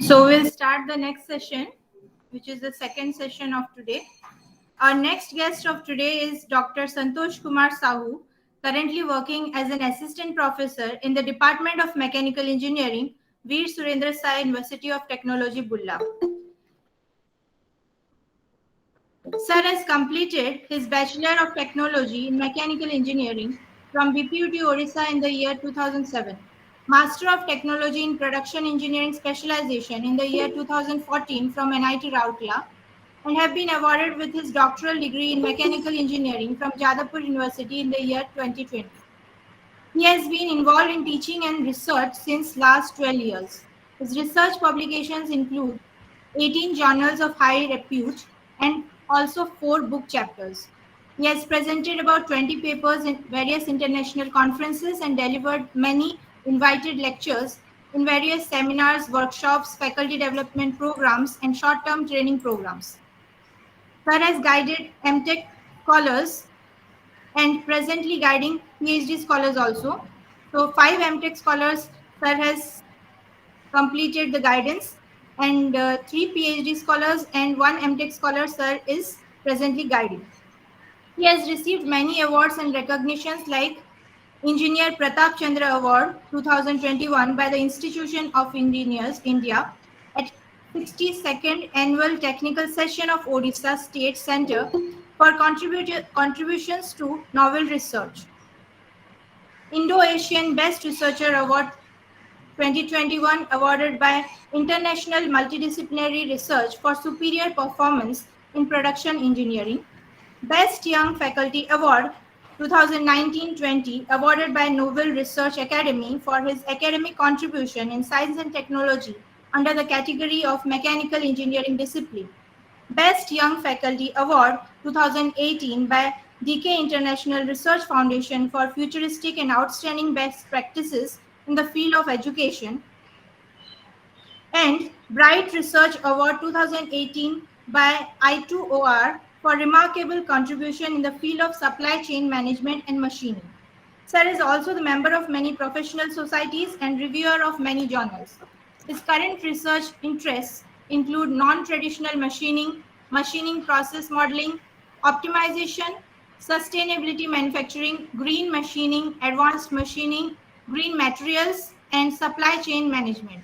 So we'll start the next session, which is the second session of today. Our next guest of today is Dr. Santosh Kumar Sahu, currently working as an assistant professor in the Department of Mechanical Engineering, Veer Surendra Sai University of Technology, Bulla. Sir has completed his Bachelor of Technology in Mechanical Engineering from BPUT Odisha in the year 2007, Master of Technology in Production Engineering Specialization in the year 2014 from NIT Rourkela, and have been awarded with his doctoral degree in Mechanical Engineering from Jadavpur University in the year 2020. He has been involved in teaching and research since last 12 years. His research publications include 18 journals of high repute and also 4 book chapters. He has presented about 20 papers in various international conferences and delivered many invited lectures in various seminars, workshops, faculty development programs, and short-term training programs. Sir has guided MTech scholars and presently guiding PhD scholars also. So 5 MTech scholars Sir has completed the guidance, and 3 PhD scholars and 1 MTech scholar Sir is presently guiding. He has received many awards and recognitions like Engineer Pratap Chandra Award 2021 by the Institution of Engineers India at 62nd Annual Technical Session of Odisha State Centre for contributions to novel research. Indo-Asian Best Researcher Award 2021 awarded by International Multidisciplinary Research for superior performance in production engineering. Best Young Faculty Award 2019-20 awarded by Nobel Research Academy for his academic contribution in science and technology under the category of mechanical engineering discipline. Best Young Faculty Award 2018 by DK International Research Foundation for futuristic and outstanding best practices in the field of education, and Bright Research Award 2018 by I2OR for remarkable contribution in the field of supply chain management and machining. Sir is also the member of many professional societies and reviewer of many journals. His current research interests include non-traditional machining, machining process modeling, optimization, sustainability manufacturing, green machining, advanced machining, green materials, and supply chain management.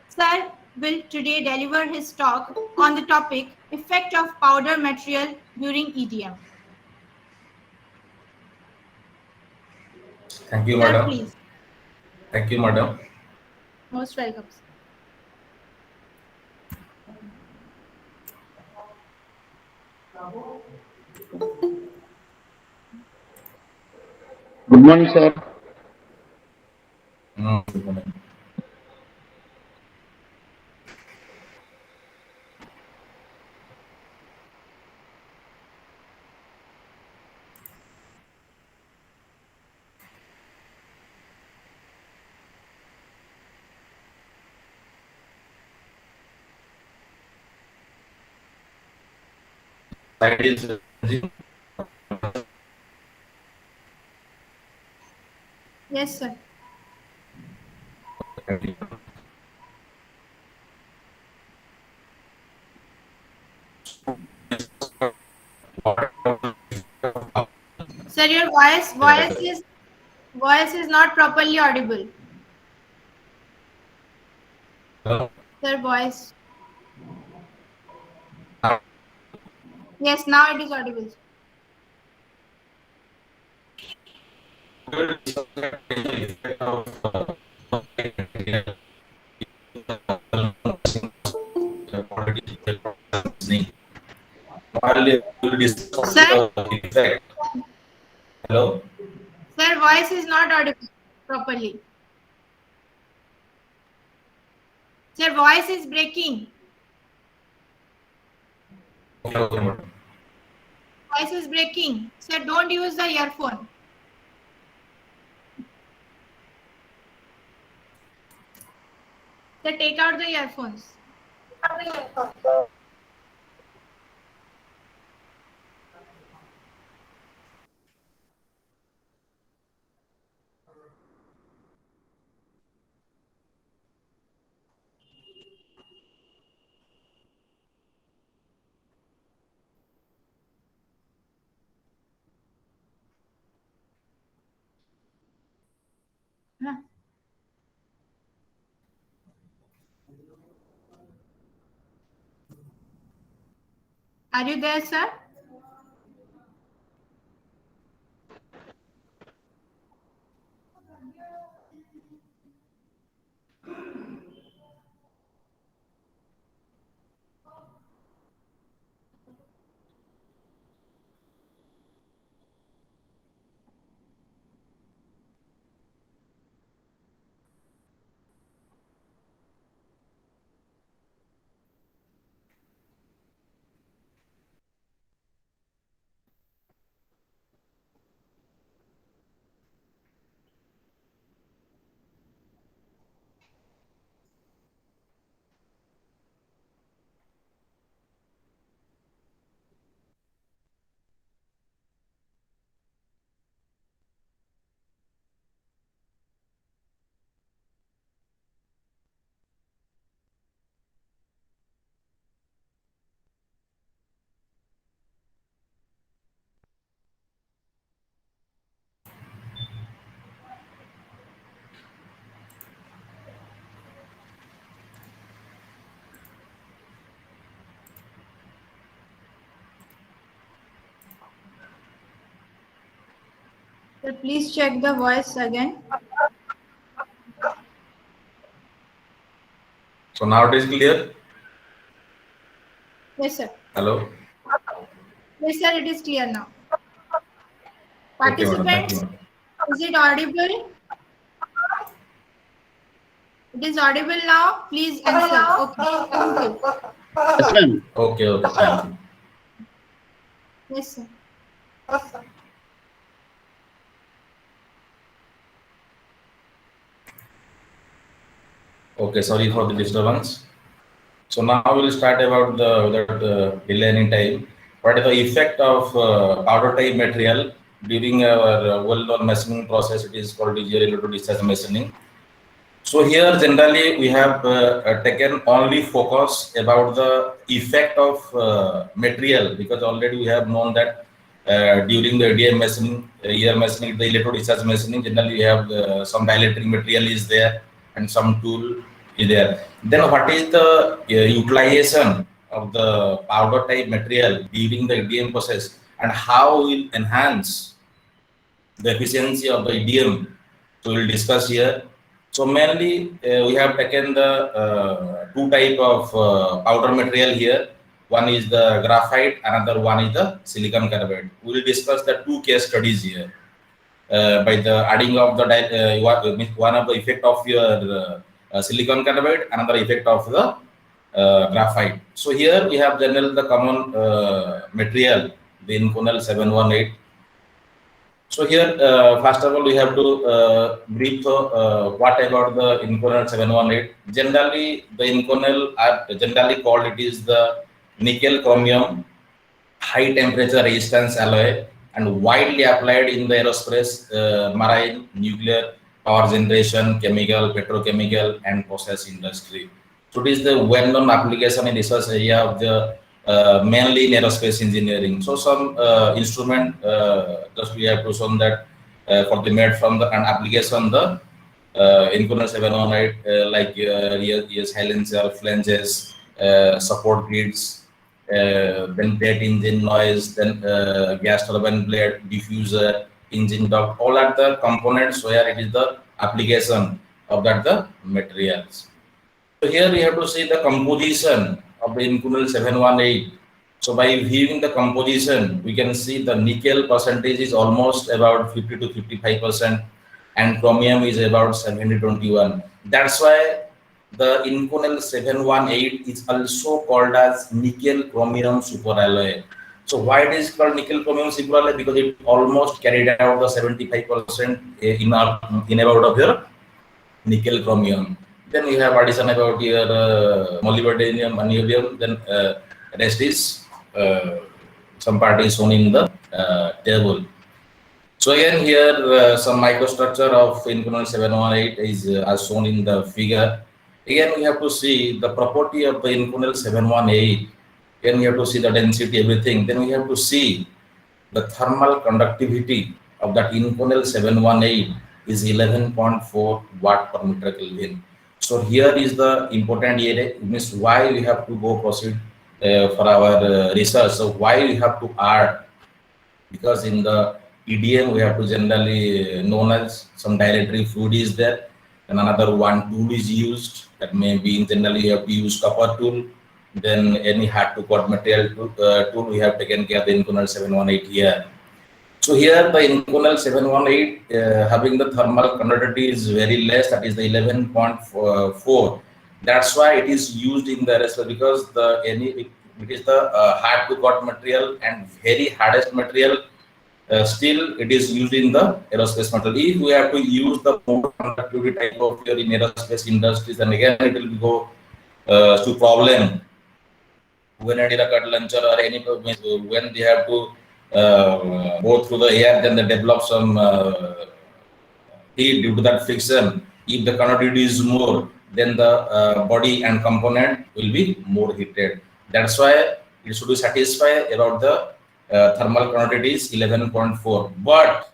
Sir will today deliver his talk on the topic Effect of Powder Material during EDM. Thank you, Sir, madam. please. Thank you, madam. Most welcome. Good morning, sir. Good morning. Slide is Yes, sir. Sir, your voice is not properly audible. Sir, voice. Yes, now it is audible. Sir? Hello? Sir, voice is not audible properly. Sir, voice is breaking. Okay, madam. Voice is breaking. Sir, don't use the earphone. Sir, take out the earphones. Huh. Are you there, sir? Sir, please check the voice again. So now it is clear. Yes, sir. Hello. Yes, sir, it is clear now. Okay, madam. Thank you, Participants, madam. is it audible? It is audible now. Please answer. Okay, thank you. Yes, ma'am. Okay, okay. Thank you. Yes, sir. Okay, sorry for the disturbance. So now we'll start about the without delay any time. What is the effect of powder type material during our well-known machining process? It is called related to discharge machining. So here generally we have taken only focus about the effect of material, because already we have known that during the ADM machining, ER machining, the electrode discharge machining, generally we have some dielectric material is there and some tool is there. Then what is the utilization of the powder type material during the EDM process, and how will enhance the efficiency of the EDM? So we'll discuss here. So mainly we have taken the two type of powder material here. One is the graphite, another one is the silicon carbide. We will discuss the two case studies here. By the adding of the one of the effect of your silicon carbide, another effect of the graphite. So here we have general the common material, the Inconel 718. So here, first of all, we have to brief what about the Inconel 718. Generally, the Inconel are generally called, it is the nickel chromium high temperature resistance alloy, and widely applied in the aerospace, marine, nuclear, power generation, chemical, petrochemical, and process industry. So it is the well-known application in research area of the mainly in aerospace engineering. So some instrument just we have to show that for the made from the and application the Inconel 718 like yes, silencer, flanges, support grids, then jet engine noise, then gas turbine blade, diffuser, engine duct, all are the components where it is the application of that the materials. So here we have to see the composition of the Inconel 718. So by viewing the composition, we can see the nickel percentage is almost about 50 to 55%, and chromium is about 70-21. That's why the Inconel 718 is also called as nickel chromium superalloy. So why it is called nickel chromium superalloy? Because it almost carried out the 75% in about of your nickel chromium. Then you have addition about your molybdenum, niobium. Then rest is some part is shown in the table. So again here some microstructure of Inconel 718 is as shown in the figure. Again we have to see the property of the Inconel 718. Again we have to see the density, everything. Then we have to see the thermal conductivity of that Inconel 718 is 11.4 watt per meter Kelvin. So here is the important area. It means why we have to go proceed for our research. So why we have to add, because in the EDM we have to generally known as some dilatory fluid is there, and another one tool is used. That may be generally you have to use copper tool. Then any hard to cut material tool we have taken care of the Inconel 718 here. So here the Inconel 718 having the thermal conductivity is very less, that is the 11.4. That's why it is used in the rest, because it is the hard to cut material and very hardest material. Still it is used in the aerospace material. If we have to use the more conductivity type of here in aerospace industries, and again it will go to problem when I did a cut launcher or any when they have to go through the air, then they develop some heat due to that friction. If the conductivity is more, then the body and component will be more heated. That's why it should be satisfied about the thermal conductivity is 11.4. But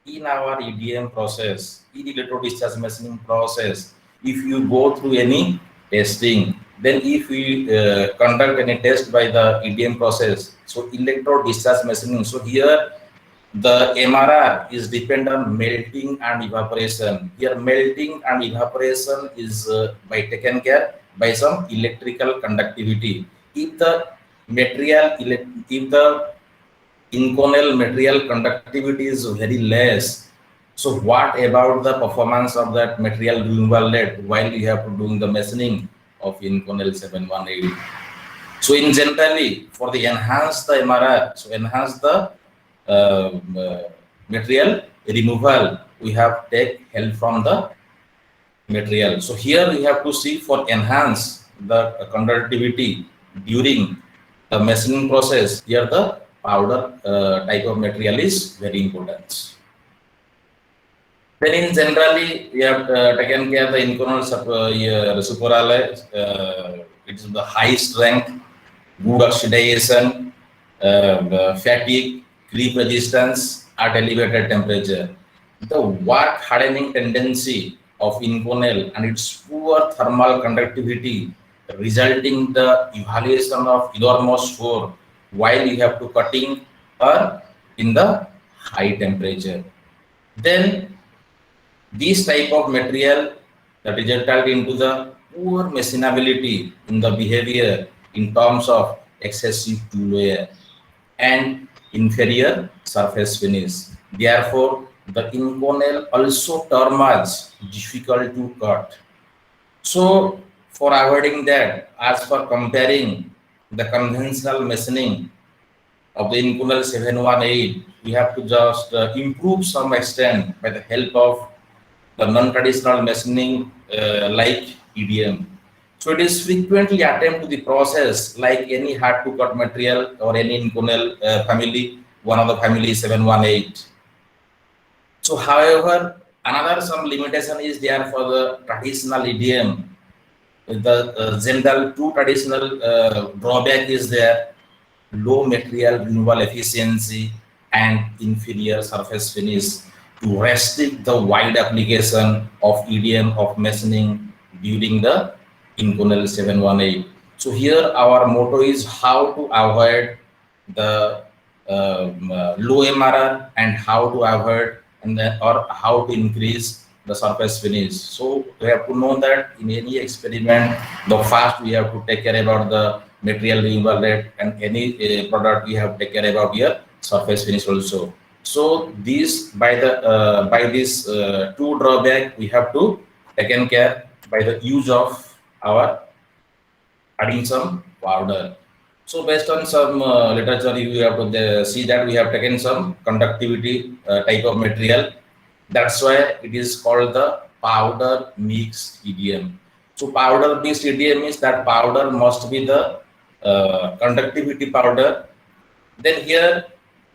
in our EDM process, in electrode discharge machining process, if you go through any testing, then if we conduct any test by the EDM process, so electrode discharge machining, so here the MRR is dependent on melting and evaporation. Here melting and evaporation is by taken care by some electrical conductivity. If the material, if the Inconel material conductivity is very less, so what about the performance of that material removal rate while you have to doing the machining of Inconel 718? So in generally for the enhance the MRR, so enhance the material removal, we have take help from the material. So here we have to see for enhance the conductivity during the machining process. Here the powder type of material is very important. Then in generally we have taken care of the Inconel superalloy. It is the high strength, good oxidation, fatigue, creep resistance at elevated temperature. The work hardening tendency of Inconel and its poor thermal conductivity resulting the evaluation of enormous force while you have to cutting or in the high temperature. Then this type of material that resulted into the poor machinability in the behavior in terms of excessive tool wear and inferior surface finish. Therefore, the Inconel also termed as difficult to cut. So, for avoiding that, as for comparing the conventional machining of the Inconel 718, we have to just improve some extent by the help of the non-traditional machining like EDM. So it is frequently attempt to the process like any hard to cut material or any Inconel family, one of the family 718. So however, another some limitation is there for the traditional EDM. The general two traditional drawback is there: low material removal efficiency and inferior surface finish to restrict the wide application of EDM of machining during the Inconel 718. So here our motto is how to avoid the low MRR and how to avoid and then or how to increase the surface finish. So we have to know that in any experiment, the first we have to take care about the material removal rate, and any product we have to take care about here surface finish also. So these by this two drawback we have to taken care by the use of our adding some powder. So based on some literature, you have to see that we have taken some conductivity type of material. That's why it is called the powder mixed EDM. So powder mixed EDM means that powder must be the conductivity powder. Then here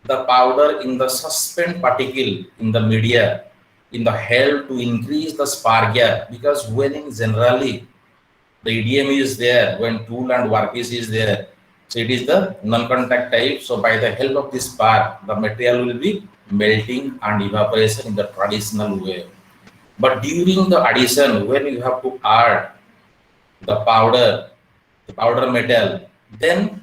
the powder in the suspend particle in the media in the help to increase the spark gap, because when in generally the EDM is there, when tool and workpiece is there, so it is the non-contact type. So by the help of this spark, the material will be melting and evaporation in the traditional way. But during the addition, when you have to add the powder metal, then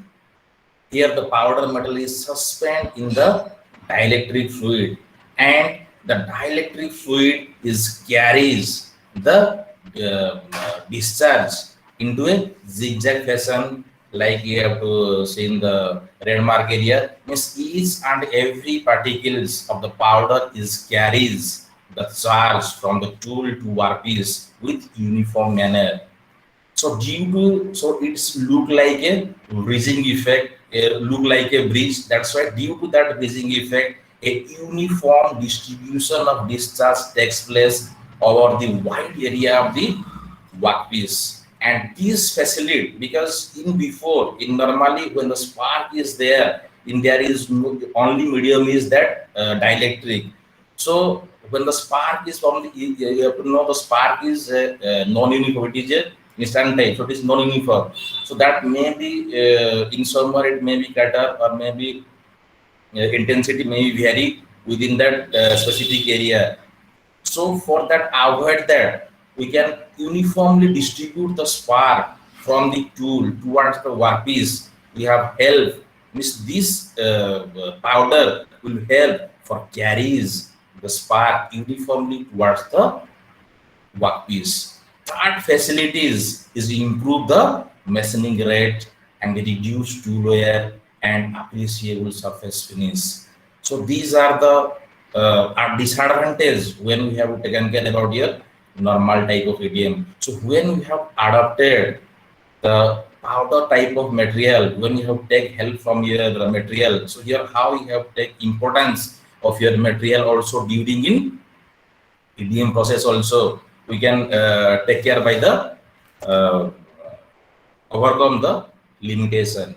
here the powder metal is suspended in the dielectric fluid, and the dielectric fluid is carries the discharge into a zigzag fashion, like you have to see in the red mark area. Means each and every particles of the powder is carries the charge from the tool to workpiece with uniform manner. So it's look like a bridging effect, look like a bridge. That's why due to that bridging effect, a uniform distribution of discharge takes place over the wide area of the workpiece. And this facility, because in normally when the spark is there, there is only medium is that dielectric. So when the spark is from you have to know the spark is non-uniform. It is a instant type, so it is non-uniform. So that may be in summer it may be greater, or maybe intensity may vary within that specific area. So for that, avoid that, we can uniformly distribute the spark from the tool towards the workpiece. We have help, means this powder will help for carries the spark uniformly towards the workpiece. Third facilities is improve the machining rate and reduce tool wear and appreciable surface finish. So these are the disadvantages when we have taken care about your normal type of EDM. So when we have adopted the powder type of material, when you have take help from your material, so here how you have take importance of your material also during in EDM process also, we can take care by the overcome the limitation.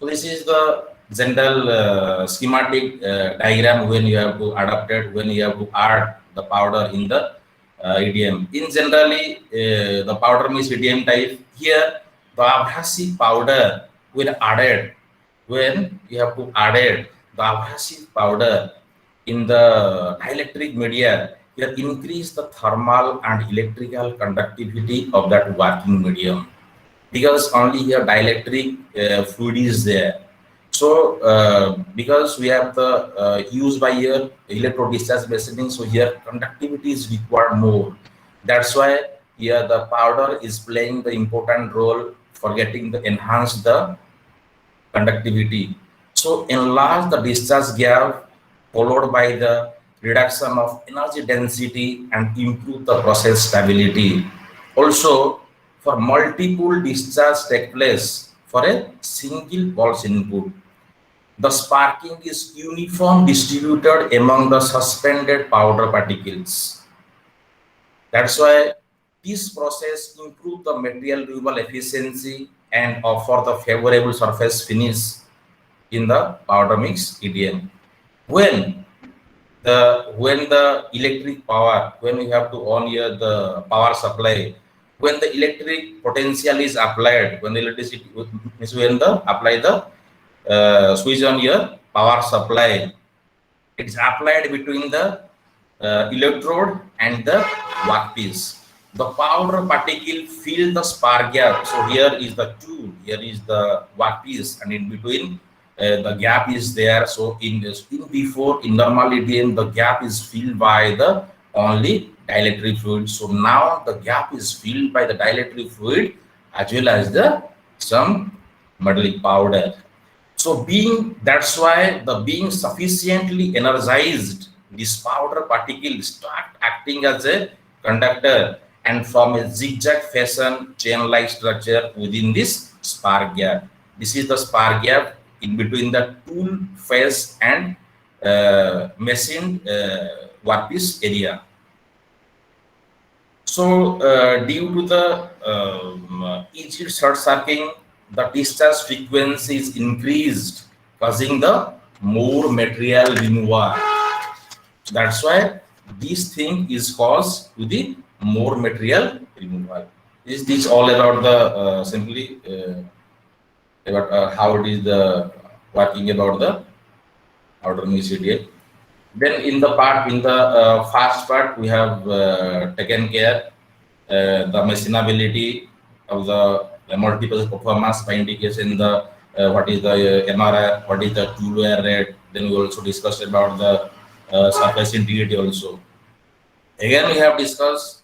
So this is the general schematic diagram when you have to adapt it, when you have to add the powder in the EDM. In generally, the powder means EDM type. Here, the abrasive powder when added, when you have to add the abrasive powder in the dielectric media, you increase the thermal and electrical conductivity of that working medium, because only here dielectric fluid is there. So because we have the used by here electro discharge machining, so here conductivity is required more. That's why here the powder is playing the important role for getting the enhance the conductivity. So enlarge the discharge gap, followed by the reduction of energy density and improve the process stability. Also, for multiple discharge take place for a single pulse input, the sparking is uniform distributed among the suspended powder particles. That's why this process improves the material removal efficiency and offer the favorable surface finish in the powder mix EDM. When the electric power, when we have to on here the power supply, when the electric potential is applied, when the electricity is when the apply the switch on your power supply, it is applied between the electrode and the workpiece. The powder particle fill the spark gap. So here is the tool, here is the workpiece, and in between the gap is there. So in normal EDM, the gap is filled by the only dielectric fluid. So now the gap is filled by the dielectric fluid as well as the some metallic powder. So that's why the being sufficiently energized, this powder particle start acting as a conductor, and form a zigzag fashion chain-like structure within this spar gap. This is the spar gap in between the tool face and machine workpiece area. So due to the easy short circuiting, the discharge frequency is increased, causing the more material removal. That's why this thing is caused to the more material removal. Is this all about the simply about how it is the working about the outer medial? Then in the first part we have taken care the machinability of the multiple performance by indication the what is the MRI, what is the tool wear rate. Then we also discussed about the surface integrity also. Again, we have discussed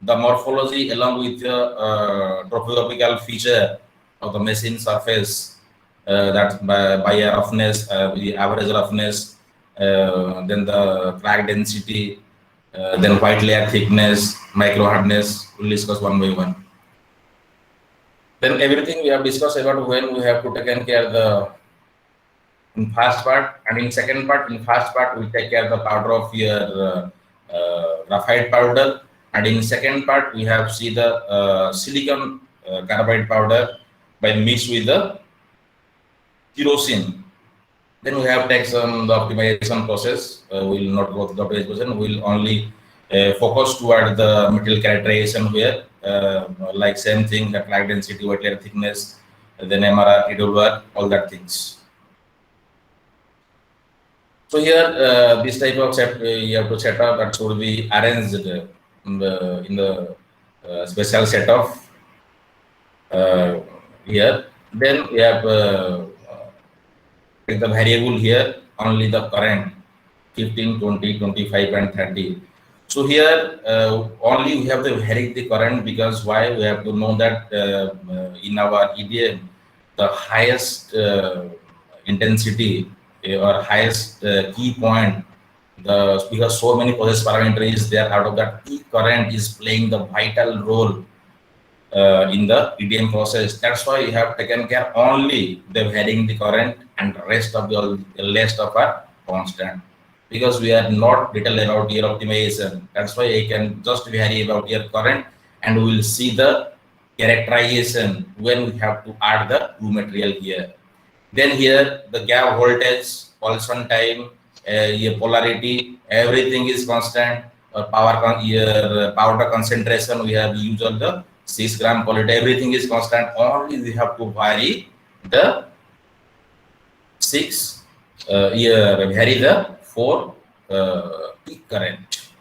the morphology along with the topographical feature of the machine surface, that's by roughness, the average roughness, then the crack density, then white layer thickness, micro hardness. We'll discuss one by one. Then everything we have discussed about when we have to take care of the in first part, and in second part, in first part we take care of the powder of your graphite powder, and in second part we have see the silicon carbide powder by mix with the kerosene. Then we have taken the optimization process. We will not go through the optimization. We will only focus toward the material characterization here, like same thing, the crack density, white layer thickness, then MRR, TWR, all that things. So here, this type of set you have to set up that should be arranged in the special set of here. Then we have the variable here only the current 15, 20, 25, and 30. So here only we have to vary the current, because why? We have to know that in our EDM the highest intensity or highest key point, because so many process parameters there, out of that key current is playing the vital role in the EDM process. That's why we have taken care only the varying the current, and the rest of our constant, because we are not detailed about your optimization. That's why I can just vary about your current, and we will see the characterization when we have to add the raw material here. Then here the gap voltage, pulsation time, your polarity, everything is constant. Powder concentration, we have used all the 6 gram quality, everything is constant. Only we have to vary the vary the 4 peak current.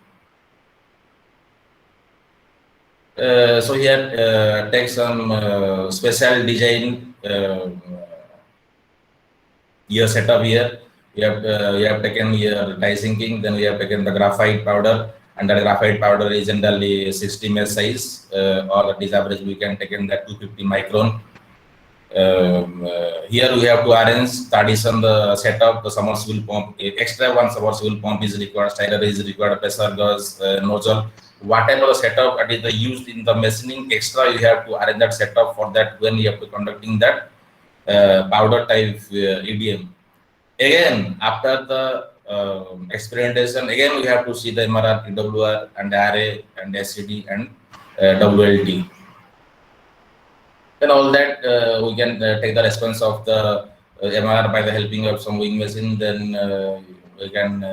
So here take some special design your setup here. We have taken here die sinking, then we have taken the graphite powder, and that graphite powder is generally 60 mesh size, or that is average we can take in that 250 micron. Here we have to arrange the addition, the setup, the submersible pump, extra one submersible pump is required, styler is required, pressure gauge, nozzle, whatever the setup that is used in the machining, extra you have to arrange that setup for that when you have to conducting that powder type EDM. Again, after the experimentation, again we have to see the MRR, TWR, and RA, and SCD, and WLT. Then all that we can take the response of the MRR by the helping of some wing machine. Then we can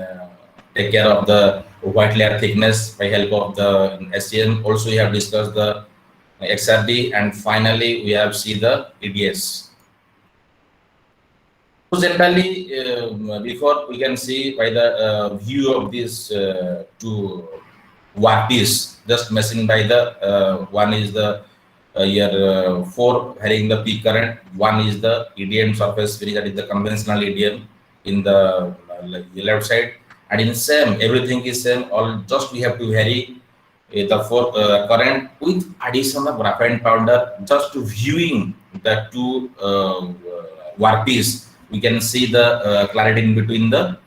take care of the white layer thickness by help of the SCM. Also, we have discussed the XRD, and finally we have seen the EDS. So generally, before we can see by the view of this two workpiece, just machine by the one is the here 4 having the peak current, one is the EDM surface finish, that is the conventional EDM in the left side, and in same everything is same. All just we have to vary the 4 current with addition of graphite powder, just to viewing the two workpiece. We can see the clarity in between the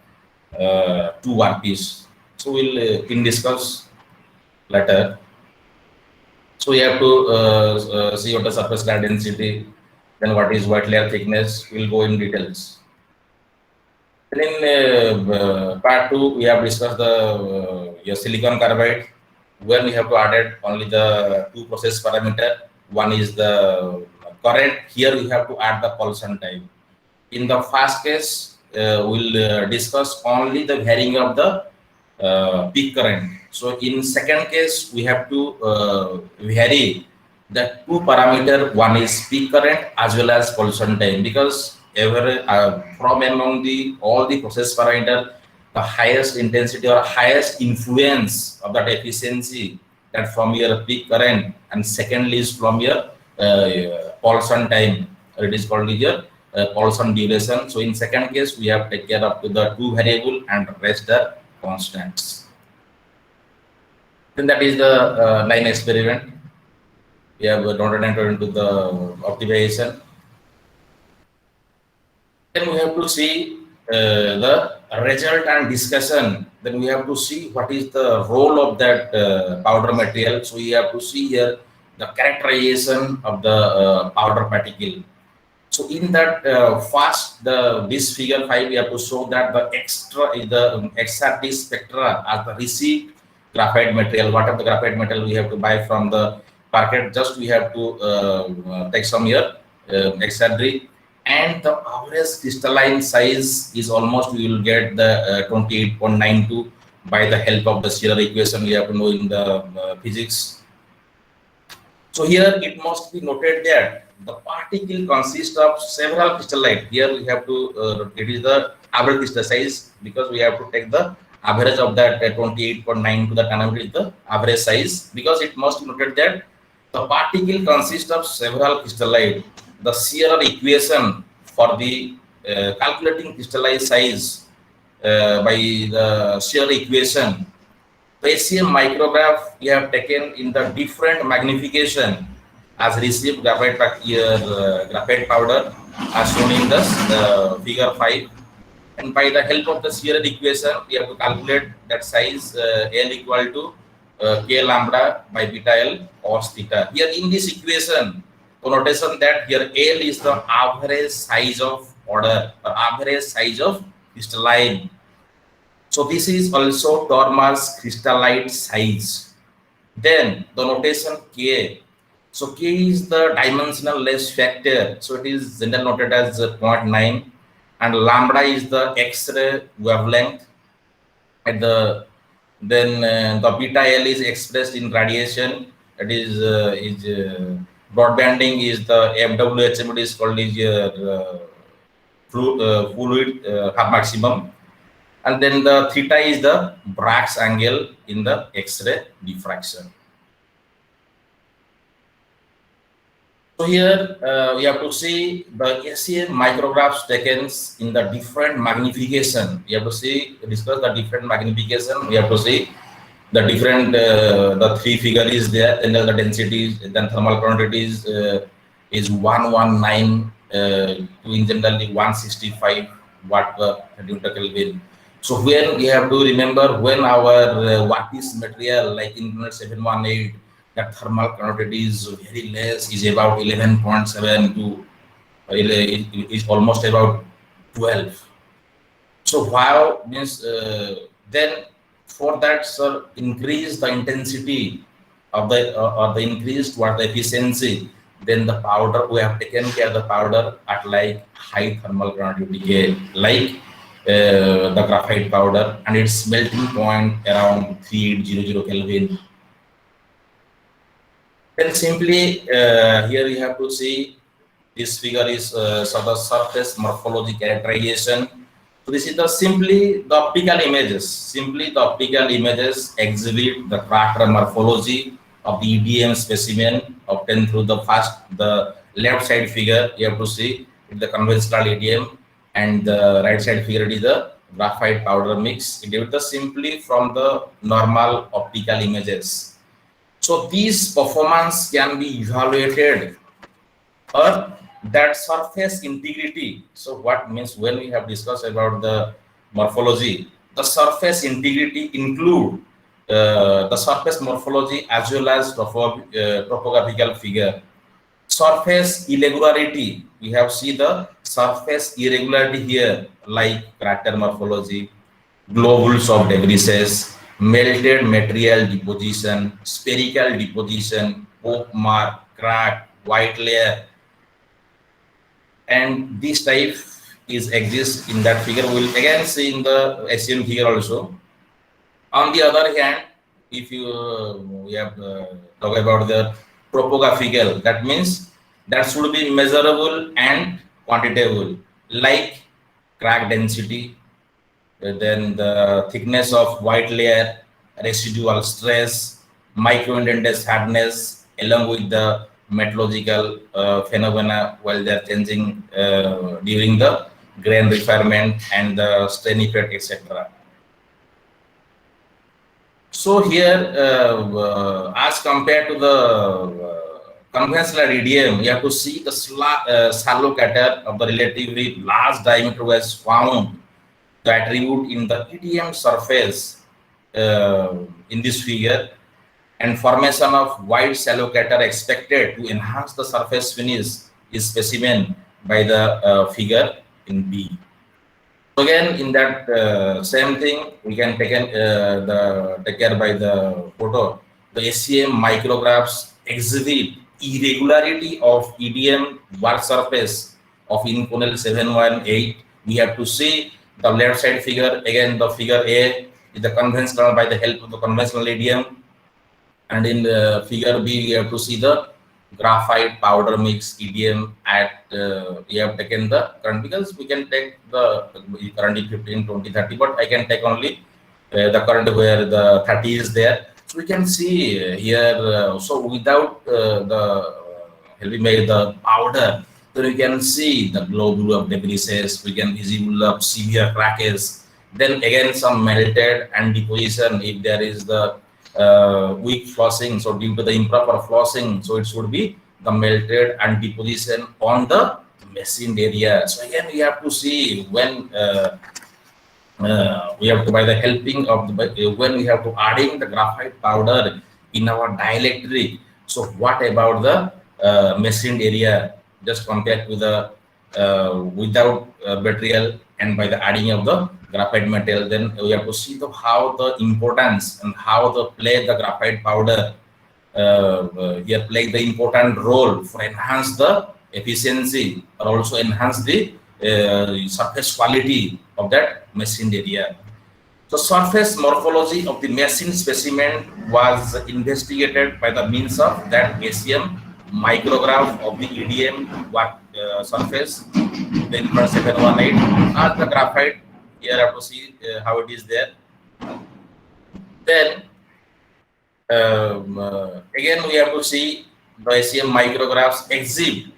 2 workpiece. So we'll discuss later. So you have to see what the surface layer density, then what is white layer thickness. We'll go in details. Then in part 2, we have discussed the your silicon carbide, where we have to add only the two process parameter. One is the current. Here we have to add the pulsation time. In the first case, we'll discuss only the varying of the peak current. So in second case, we have to vary the two parameter. One is peak current as well as pulsation time, because from among the all the process parameter, the highest intensity or highest influence of that efficiency that from your peak current, and secondly is from your pulsation time. It is called your pulsation duration. So in second case, we have take care of the two variable and rest are constants. Then that is the line experiment. We have don't enter into the optimization. Then we have to see the result and discussion. Then we have to see what is the role of that powder material. So we have to see here the characterization of the powder particle. So in that first, this figure 5, we have to show that the XRD spectra as the received graphite material. What are the graphite material we have to buy from the market? Just we have to take some here XRD, and the average crystalline size is almost, we will get the 28.92 by the help of the Scherer equation we have to know in the physics. So here it must be noted that the particle consists of several crystalline. Here we have to it is the average crystal size, because we have to take the average of that 28.9 to the nanometer is the average size, because it must be noted that the particle consists of several crystalline. The Scherer equation for the calculating crystallized size by the Scherer equation, ACM micrograph we have taken in the different magnification as received graphite powder as shown in the figure 5, and by the help of the Scherer equation we have to calculate that size L equal to K lambda by beta L cos theta. Here in this equation, notation that here L is the average size of powder or average size of crystalline. So this is also termed as crystallite size. Then the notation K. So K is the dimensional less factor. So it is generally noted as 0.9, and lambda is the X-ray wavelength. And then the beta L is expressed in radiation. It is broadbanding is the FWHM. It is called fluid half maximum. And then the theta is the Bragg's angle in the X-ray diffraction. So here we have to see the ACM micrographs taken in the different magnification. We have to discuss the different magnification. We have to see the different, the three figure is there, and the densities, then thermal quantities is 119 to in generally 165 watt per meter Kelvin. So when we have to remember, when our wattage material like in 718, that thermal quantity is very less, is about 11.7 to is almost about 12. So wow means then for that, sir, increase the intensity of the or the increased water efficiency, then the powder we have taken care of the powder at like high thermal conductivity, like the graphite powder, and its melting point around 3800 Kelvin. Then simply here you have to see this figure is sort of surface morphology characterization. So this is the simply the optical images. Simply the optical images exhibit the character morphology of the EDM specimen obtained through the left side figure. You have to see the conventional EDM, and the right side figure is the graphite powder mix. It is the simply from the normal optical images. So these performance can be evaluated or that surface integrity. So what means when we have discussed about the morphology, the surface integrity include the surface morphology as well as topographical figure. Surface irregularity, we have see the surface irregularity here, like crater morphology, globules of debris, melted material deposition, spherical deposition, poke mark, crack, white layer, and this type is exists in that figure. We'll again see in the SEM figure also. On the other hand, if you we have talk about the topographical, that means that should be measurable and quantitable, like crack density, then the thickness of white layer, residual stress, microindentation hardness, along with the metallurgical phenomena while they are changing during the grain refinement and the strain effect, etc. So here, as compared to the conventional EDM, you have to see the shallow crater of the relatively large diameter was found to attribute in the EDM surface in this figure, and formation of wide shallow crater expected to enhance the surface finish is specimen by the figure in B. Again, in that same thing, we can take care by the photo. The SEM micrographs exhibit irregularity of EDM work surface of Inconel 718. We have to see the left side figure. Again, the figure A is the conventional by the help of the conventional EDM, and in the figure B, we have to see the graphite powder mix EDM at we have taken the current, because we can take the current 15, 20, 30, but I can take only the current where the 30 is there. So we can see here, so without the helping by the powder, so we can see the globule of debris, we can visible of severe cracks, then again some melted and deposition if there is the weak flossing. So due to the improper flossing, so it should be the melted and deposition on the machined area. So again, we have to see when we have to, by the helping of the, when we have to adding the graphite powder in our dielectric. So what about the machined area, just compared to the without material and by the adding of the graphite material? Then we have to see the how the importance and how the play the graphite powder here play the important role for enhance the efficiency or also enhance the surface quality of that machined area. So surface morphology of the machined specimen was investigated by the means of that SEM micrograph of the EDM surface, then 718 as the graphite. Here I have to see how it is there. Then again we have to see the SEM micrographs exhibit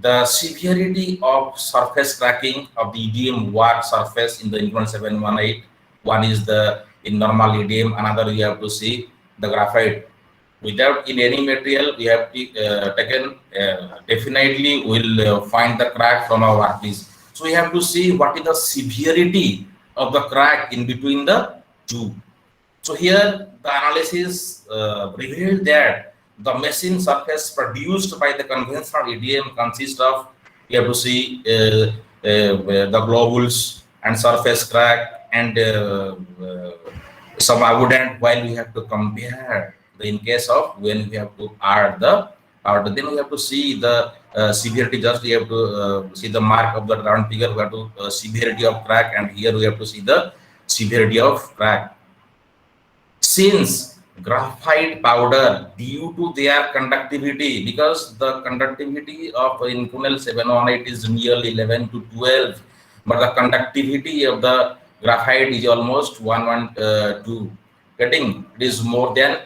the severity of surface cracking of the EDM work surface in the Incon 718. One is the in normal EDM, another we have to see the graphite. Without in any material, we have taken definitely will find the crack from our workpiece. So we have to see what is the severity of the crack in between the two. So here the analysis revealed that the machine surface produced by the conventional EDM consists of, you have to see the globules and surface crack and some abundant, while we have to compare in case of when we have to add the powder, then we have to see the severity. Just we have to see the mark of the round figure, we have to severity of crack, and here we have to see the severity of crack. Since graphite powder, due to their conductivity, because the conductivity of Inconel 718 is nearly 11 to 12, but the conductivity of the graphite is almost 112, getting it is more than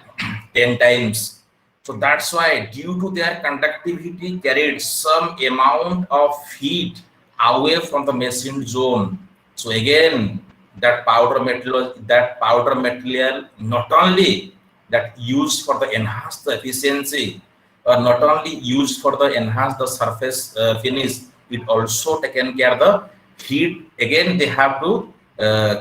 10 times. So that's why due to their conductivity carried some amount of heat away from the machined zone. So again, that powder material not only that used for the enhance the efficiency, or not only used for the enhance the surface finish, it also taken care the heat. Again, they have to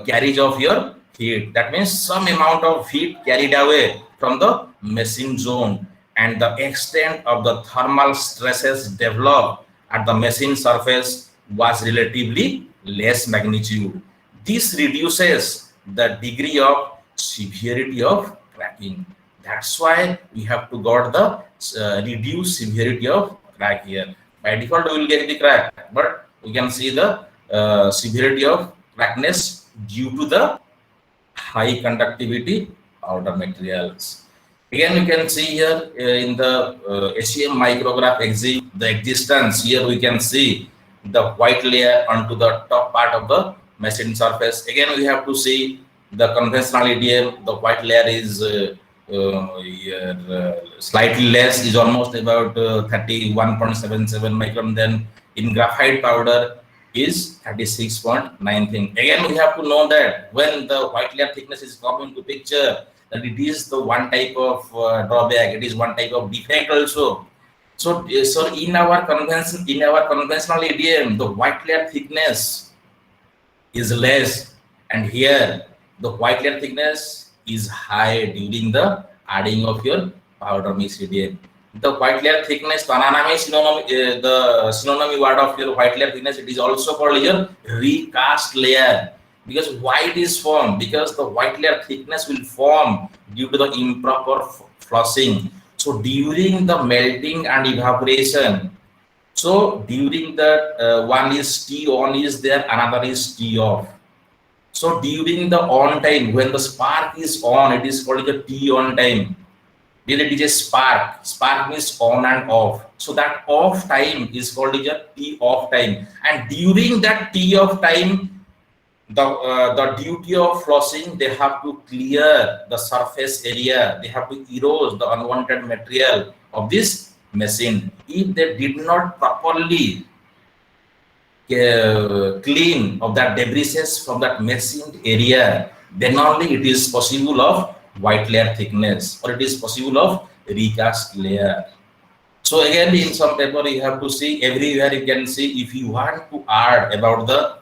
carriage of your heat. That means some amount of heat carried away from the machine zone, and the extent of the thermal stresses developed at the machine surface was relatively less magnitude. This reduces the degree of severity of cracking. That's why we have to got the reduced severity of crack here. By default, we will get the crack, but we can see the severity of crackness due to the high conductivity outer materials. Again, you can see here in the SEM micrograph the existence. Here we can see the white layer onto the top part of the machine surface. Again, we have to see the conventional EDM. The white layer is slightly less, is almost about 31.77 micron. Then in graphite powder is 36.93. Again, we have to know that when the white layer thickness is coming into picture, that it is the one type of drawback, it is one type of defect also. So in our conventional EDM, the white layer thickness is less, and here the white layer thickness is high during the adding of your powder mix EDM. The white layer thickness, the synonym word of your white layer thickness, it is also called your recast layer. Because why it is formed? Because the white layer thickness will form due to the improper flossing. So during the melting and evaporation, so during the one is T on is there, another is T off. So during the on time, when the spark is on, it is called the T on time. Here it is a spark. Spark means on and off. So that off time is called a T off time. And during that T off time, the duty of flossing, they have to clear the surface area. They have to erode the unwanted material of this machine. If they did not properly clean of that debris from that machined area, then only it is possible of white layer thickness, or it is possible of recast layer. So again, in some paper you have to see, everywhere you can see, if you want to add about the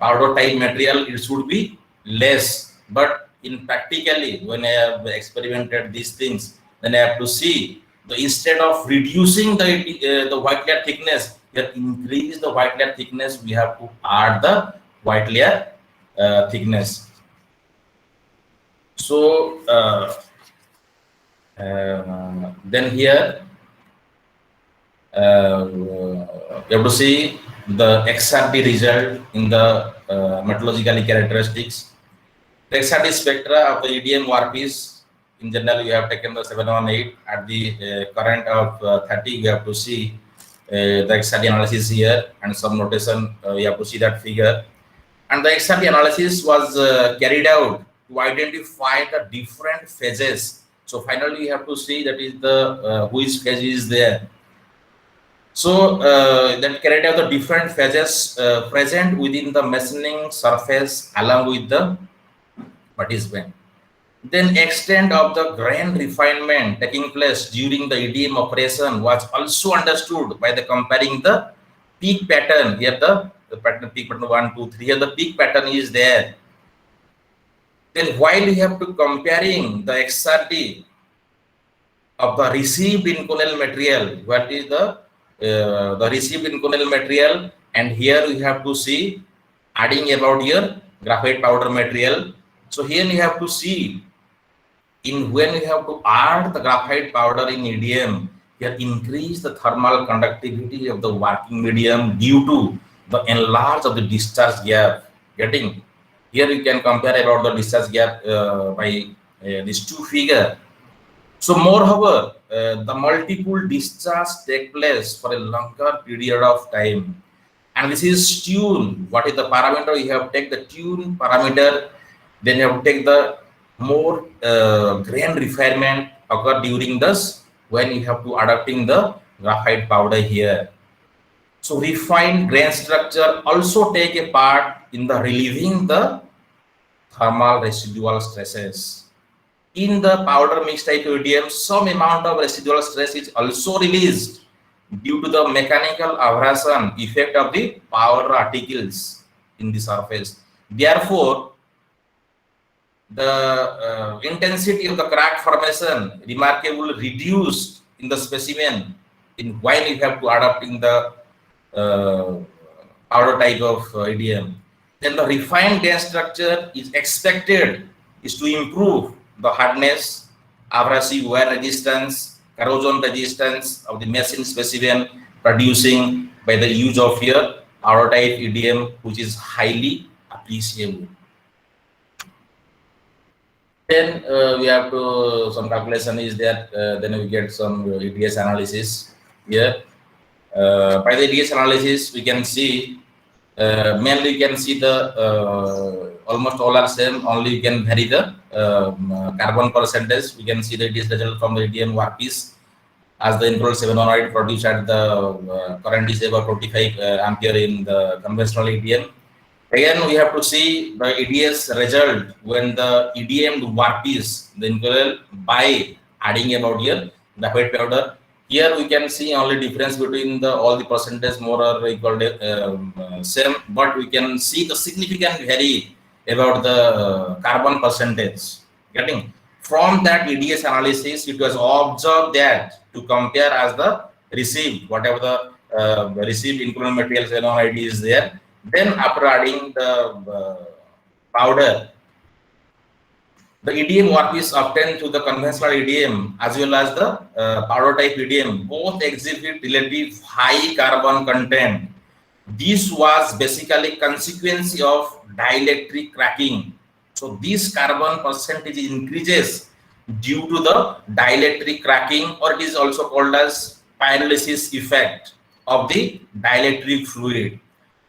powder type material, it should be less. But in practically, when I have experimented these things, then I have to see, instead of reducing the white layer thickness, we have increased the white layer thickness, we have to add the white layer thickness. So then here you have to see the XRD result in the metallurgical characteristics. The XRD spectra of the EDM workpiece, in general, you have taken the 718 at the current of 30. You have to see the XRD analysis here, and some notation. You have to see that figure. And the XRD analysis was carried out to identify the different phases. So finally, you have to see that is the which phase is there. So then carried out the different phases present within the machining surface along with the participant. Then extent of the grain refinement taking place during the EDM operation was also understood by the comparing the peak pattern. Here the pattern peak pattern 1, 2, 3. Here the peak pattern is there. Then while we have to comparing the XRD of the received Inconel material, what is the received Inconel material, and here we have to see adding about your graphite powder material. So here you have to see when you have to add the graphite powder in EDM, here increase the thermal conductivity of the working medium due to the enlarge of the discharge gap. Getting here you can compare about the discharge gap by these two figures. So moreover, the multiple discharge take place for a longer period of time, and this is tune. What is the parameter? You have to take the tune parameter, then you have to take the more grain refinement occur during this when you have to adapting the graphite powder here. So refined grain structure also take a part in the relieving the thermal residual stresses. In the powder mix type EDM, some amount of residual stress is also released due to the mechanical abrasion effect of the powder particles in the surface. Therefore, the intensity of the crack formation remarkably reduced in the specimen while you have to adapting the powder type of EDM. Then the refined dense structure is expected is to improve the hardness, abrasive wear resistance, corrosion resistance of the machine specimen, producing by the use of your powder type EDM, which is highly appreciable. Then we have to some calculation is that then we get some EDS analysis here. By the EDS analysis, we can see mainly you can see the almost all are same. Only you can vary the carbon percentage. We can see the EDS result from the EDM workpiece as the Inconel 718 produced at the current is about 45 ampere in the conventional EDM. Again, we have to see the EDS result when the EDM workpiece, the Inconel, by adding about here the white powder. Here we can see only difference between the all the percentage more or equal same, but we can see the significant vary about the carbon percentage. Getting from that EDS analysis, it was observed that to compare as the received whatever the received Inconel materials NOID is there. Then after adding the powder, the EDM workpiece obtained through the conventional EDM as well as the powder type EDM both exhibit relative high carbon content. This was basically consequence of dielectric cracking. So this carbon percentage increases due to the dielectric cracking, or it is also called as pyrolysis effect of the dielectric fluid,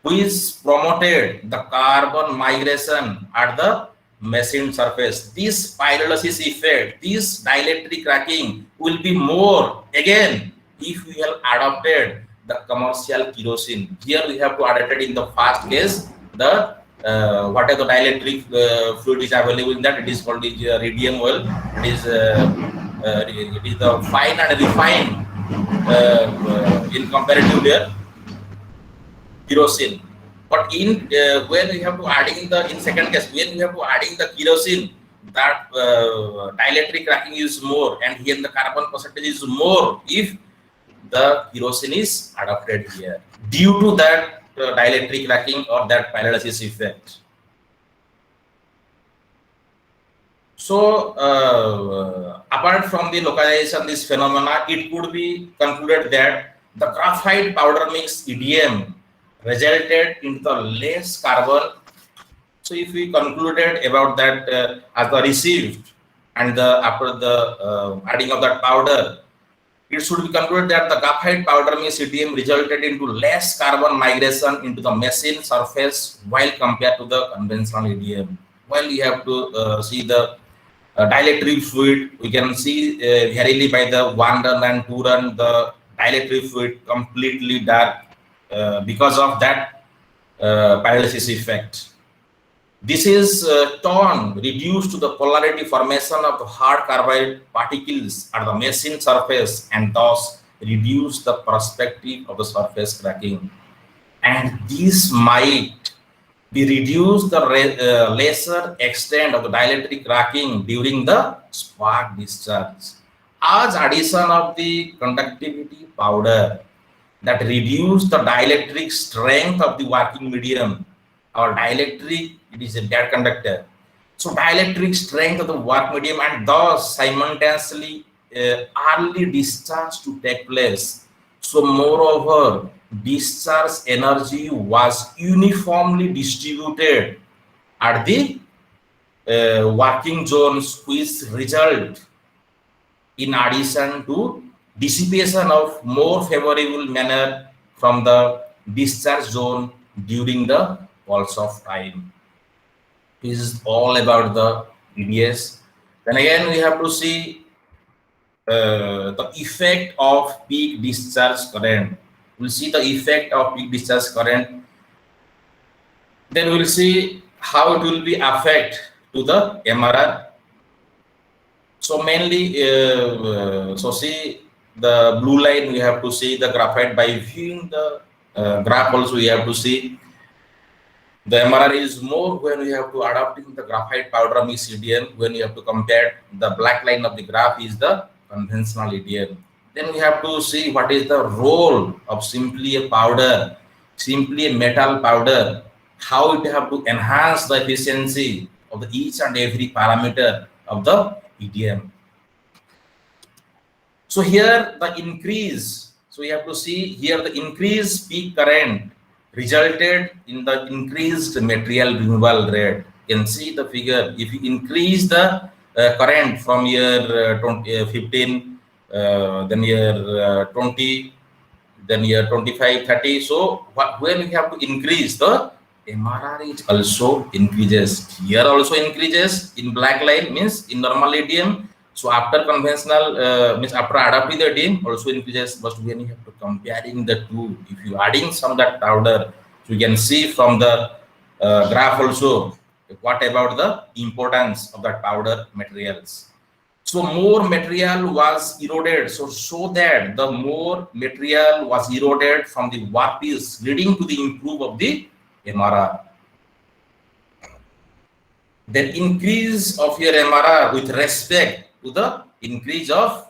which promoted the carbon migration at the machine surface. This pyrolysis effect, this dielectric cracking will be more again if we have adopted the commercial kerosene. Here we have to adapt it in the first case the whatever the dielectric fluid is available in that, it is called the radium oil. It is the fine and refined in comparative there kerosene. But in when we have to adding the in second case when we have to adding the kerosene, that dielectric cracking is more, and here the carbon percentage is more if the kerosene is adopted here due to that dielectric cracking or that pyrolysis effect. So apart from the localization this phenomena, it could be concluded that the graphite powder mix EDM resulted in the less carbon. So if we concluded about that as the received and the after the adding of that powder, it should be concluded that the graphite powder mix EDM resulted into less carbon migration into the machine surface while compared to the conventional EDM. While you have to see the dielectric fluid, we can see verily by the 1 run and 2 run the dielectric fluid completely dark because of that pyrolysis effect. This is reduced to the polarity formation of the hard carbide particles at the machine surface and thus reduce the perspective of the surface cracking. And this might be reduced the lesser extent of the dielectric cracking during the spark discharge. As addition of the conductivity powder that reduce the dielectric strength of the working medium. Our dielectric, it is a bad conductor. So dielectric strength of the work medium and thus simultaneously early discharge to take place. So moreover, discharge energy was uniformly distributed at the working zones, which result in addition to dissipation of more favorable manner from the discharge zone during the pulse of time. This is all about the EDS. Then again we have to see the effect of peak discharge current. We'll see the effect of peak discharge current. Then we'll see how it will be affect to the MRR. So mainly, so see the blue line, we have to see the graphite by viewing the graph also we have to see. The MRR is more when you have to adopting the graphite powder mix EDM, when you have to compare the black line of the graph is the conventional EDM. Then we have to see what is the role of simply a powder, simply a metal powder, how it have to enhance the efficiency of the each and every parameter of the EDM. So here the increase, so you have to see here the increased peak current resulted in the increased material removal rate. You can see the figure. If you increase the current from year 15, then year 20, then year 25, 30. So when we have to increase the MRR, it also increases. Here also increases in black line, means in normal EDM. So after conventional means after adapting the EDM also increases. But when you have to comparing the two, if you adding some that powder, so you can see from the graph also what about the importance of that powder materials. So more material was eroded. So that the more material was eroded from the workpiece, leading to the improve of the MRR. Then increase of your MRR with respect to the increase of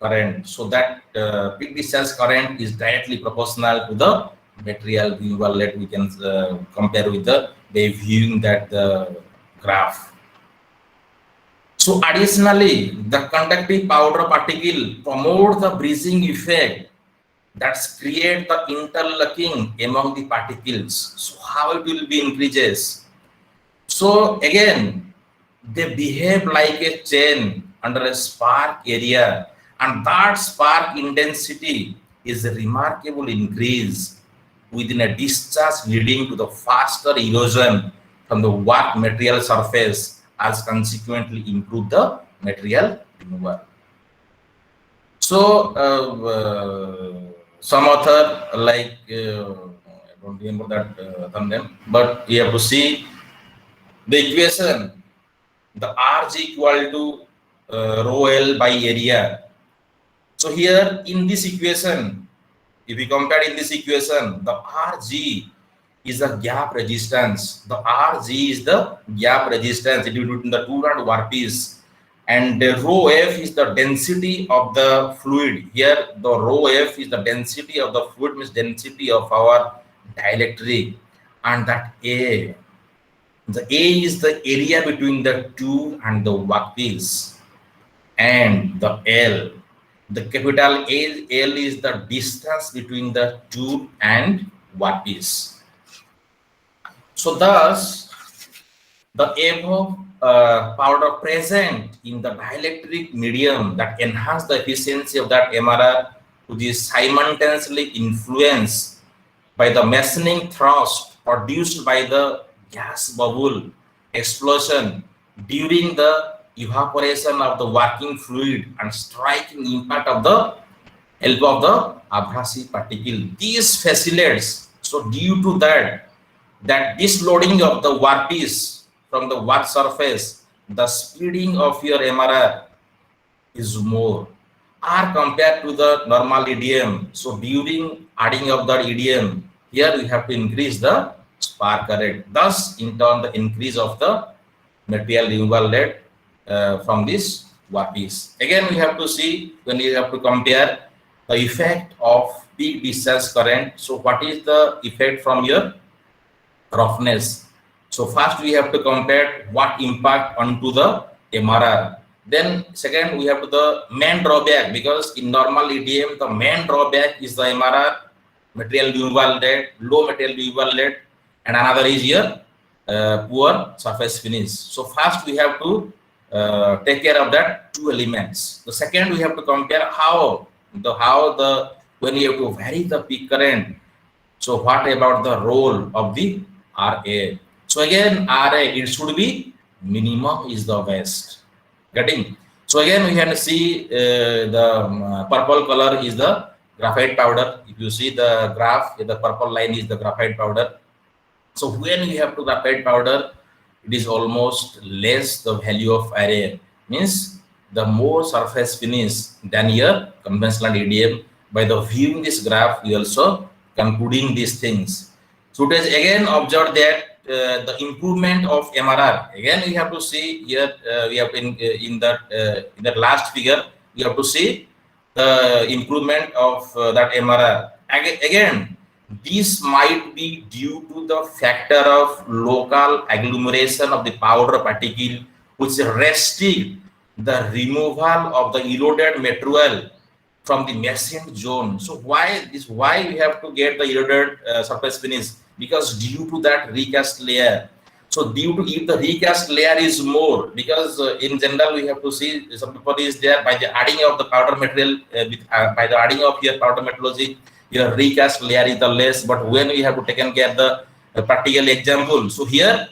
current. So that peak discharge current is directly proportional to the material removal rate. We can compare with the by viewing that graph. So additionally, the conductive powder particle promote the bridging effect that's create the interlocking among the particles. So how it will be increases? So again, they behave like a chain under a spark area, and that spark intensity is a remarkable increase within a discharge, leading to the faster erosion from the work material surface, as consequently improve the material removal. So some author like I don't remember that thumbnail, but you have to see the equation, the RG equal to rho L by area. So here in this equation, if we compare in this equation, the RG is the gap resistance. The RG is the gap resistance between the tool and workpiece, and the rho F is the density of the fluid. Here the rho F is the density of the fluid, means density of our dielectric, and that A, the A is the area between the tool and the workpiece, and the L, the capital L is the distance between the tool and workpiece. So thus, the above powder present in the dielectric medium that enhance the efficiency of that MRR to be simultaneously influenced by the machining thrust produced by the gas bubble explosion during the evaporation of the working fluid and striking impact of the elbow of the abrasive particle. These facilitates, so due to that this loading of the workpiece from the work surface, the speeding of your MRR is more are compared to the normal EDM. So during adding of the EDM, here we have to increase the spark current. Thus, in turn, the increase of the material removal rate from this workpiece. Again, we have to see when you have to compare the effect of peak discharge current. So what is the effect from your roughness? So first we have to compare what impact onto the MRR. Then second we have to the main drawback, because in normal EDM the main drawback is the MRR, material removal rate, low material removal rate, and another is here poor surface finish. So first we have to take care of that two elements. The second we have to compare how the when you have to vary the peak current. So what about the role of the RA? So again, RA, it should be minimum is the best. Getting? So again, we can see the purple color is the graphite powder. If you see the graph, the purple line is the graphite powder. So when you have to graphite powder, it is almost less the value of RA. Means the more surface finish than your conventional EDM. By the viewing this graph, we also concluding these things. So it is again observed that the improvement of MRR. Again, we have to see here. We have in that last figure. We have to see the improvement of that MRR. Again, this might be due to the factor of local agglomeration of the powder particle, which restrict the removal of the eroded material from the machined zone. So why we have to get the eroded surface finish? Because due to that recast layer. So due to if the recast layer is more, because in general we have to see some people is there by the adding of the powder material by the adding of your powder metallurgy, your recast layer is the less. But when we have to take care of the practical example, so here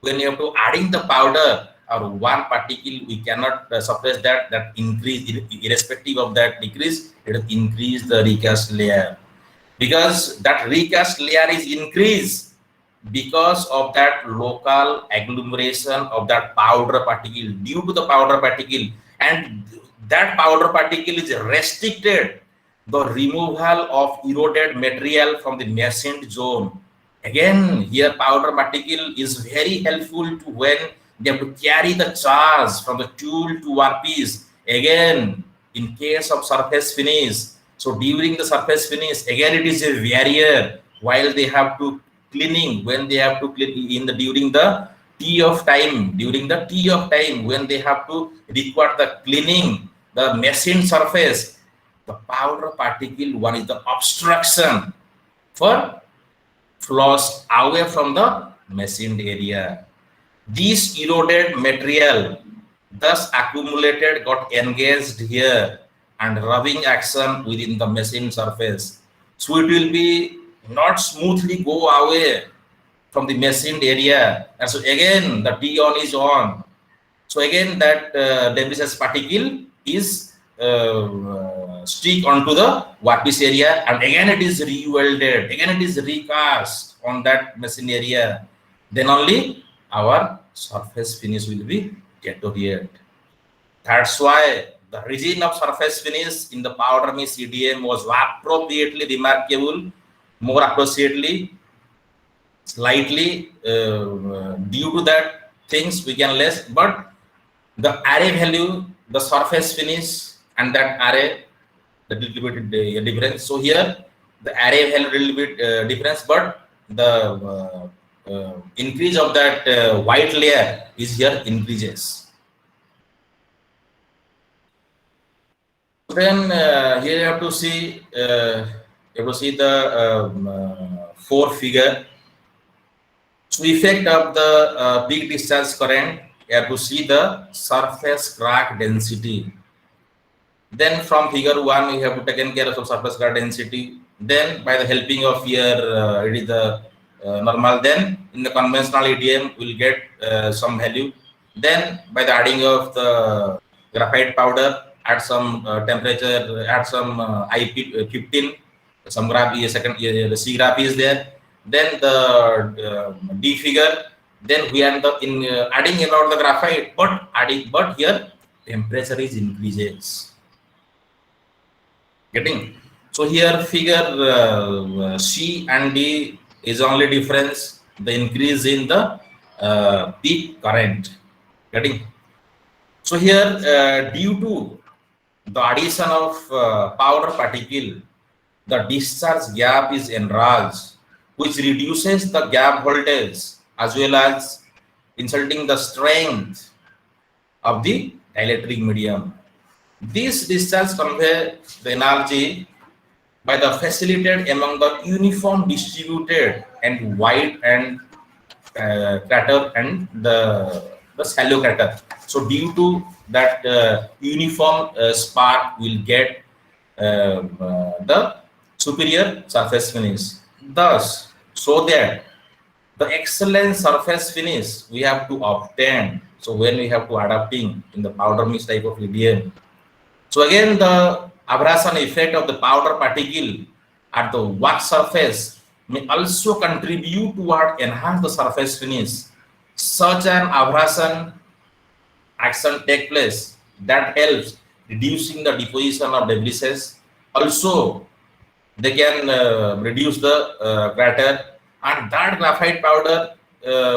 when you have to adding the powder or one particle, we cannot suppress that increase irrespective of that decrease. It will increase the recast layer, because that recast layer is increased because of that local agglomeration of that powder particle due to the powder particle, and that powder particle is restricted the removal of eroded material from the machined zone. Again, here powder particle is very helpful to when they have to carry the charge from the tool to workpiece. Again, in case of surface finish, so during the surface finish, again it is a barrier while they have to cleaning, when they have to clean in the during the T of time when they have to require the cleaning the machined surface, the powder particle one is the obstruction for flows away from the machined area. This eroded material thus accumulated got engaged here and rubbing action within the machined surface. So it will be not smoothly go away from the machined area. And so again the T on is on. So again that debris particle is stick onto the workpiece area, and again it is re-welded, again it is recast on that machine area. Then only our surface finish will be deteriorate. That's why the region of surface finish in the powder mist EDM was appropriately remarkable, more appropriately, slightly due to that things we can less, but the array value, the surface finish, and that array, the little bit difference. So here the array value little bit difference, but the increase of that white layer is here increases. Then here you have to see the fourth figure. So effect of the peak discharge current. You have to see the surface crack density. Then from figure 1 we have to take care of surface crack density. Then by the helping of your it is the normal. Then in the conventional EDM we'll get some value. Then by the adding of the graphite powder, at some temperature, at some IP15, some graph second the C graph is there. Then the D figure. Then we end up in adding about the graphite, but here temperature is increases. Getting? So here figure C and D is only difference, the increase in the peak current. Getting? So here due to the addition of powder particle, the discharge gap is enlarged, which reduces the gap voltage as well as insulting the strength of the dielectric medium. This discharge convey the energy by the facilitated among the uniform distributed and wide and crater and the shallow crater. So due to that uniform spark will get the superior surface finish. Thus, so that the excellent surface finish we have to obtain. So when we have to adapting in the powder mist type of EDM. So again the abrasion effect of the powder particle at the work surface may also contribute toward enhance the surface finish. Such an abrasion action take place that helps reducing the deposition of debris. Also they can reduce the crater, And that graphite powder,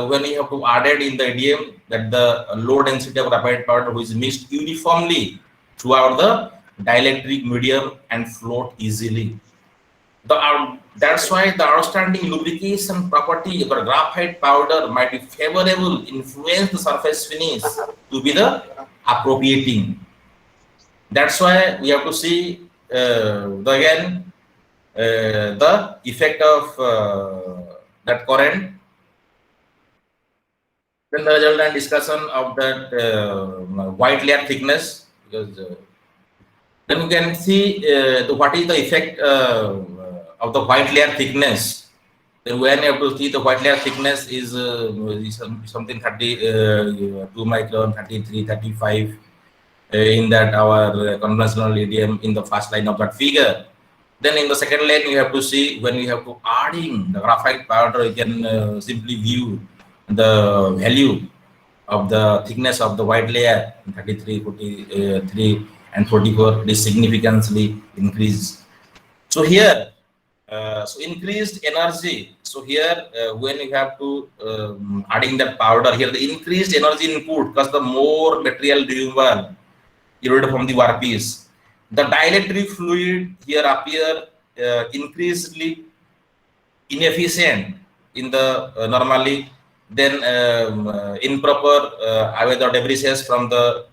when you have to add it in the EDM, that the low density of graphite powder which is mixed uniformly throughout the dielectric medium and float easily. That's why the outstanding lubrication property of the graphite powder might be favorable, influence the surface finish to be the appropriating. That's why we have to see the effect of that current. Then the result and discussion of that white layer thickness, because then you can see what is the effect of the white layer thickness. Then when you have to see the white layer thickness is something 32 micron, 33, 35 in that our conventional EDM in the first line of that figure. Then in the second line, you have to see when you have to adding the graphite powder, you can simply view the value of the thickness of the white layer 33, 43, and 44 is significantly increased. So here, so increased energy. So here, when you have to adding that powder here, the increased energy input because the more material removal eroded from the workpiece. The dielectric fluid here appear increasingly inefficient in the normally, then improper away the debris from the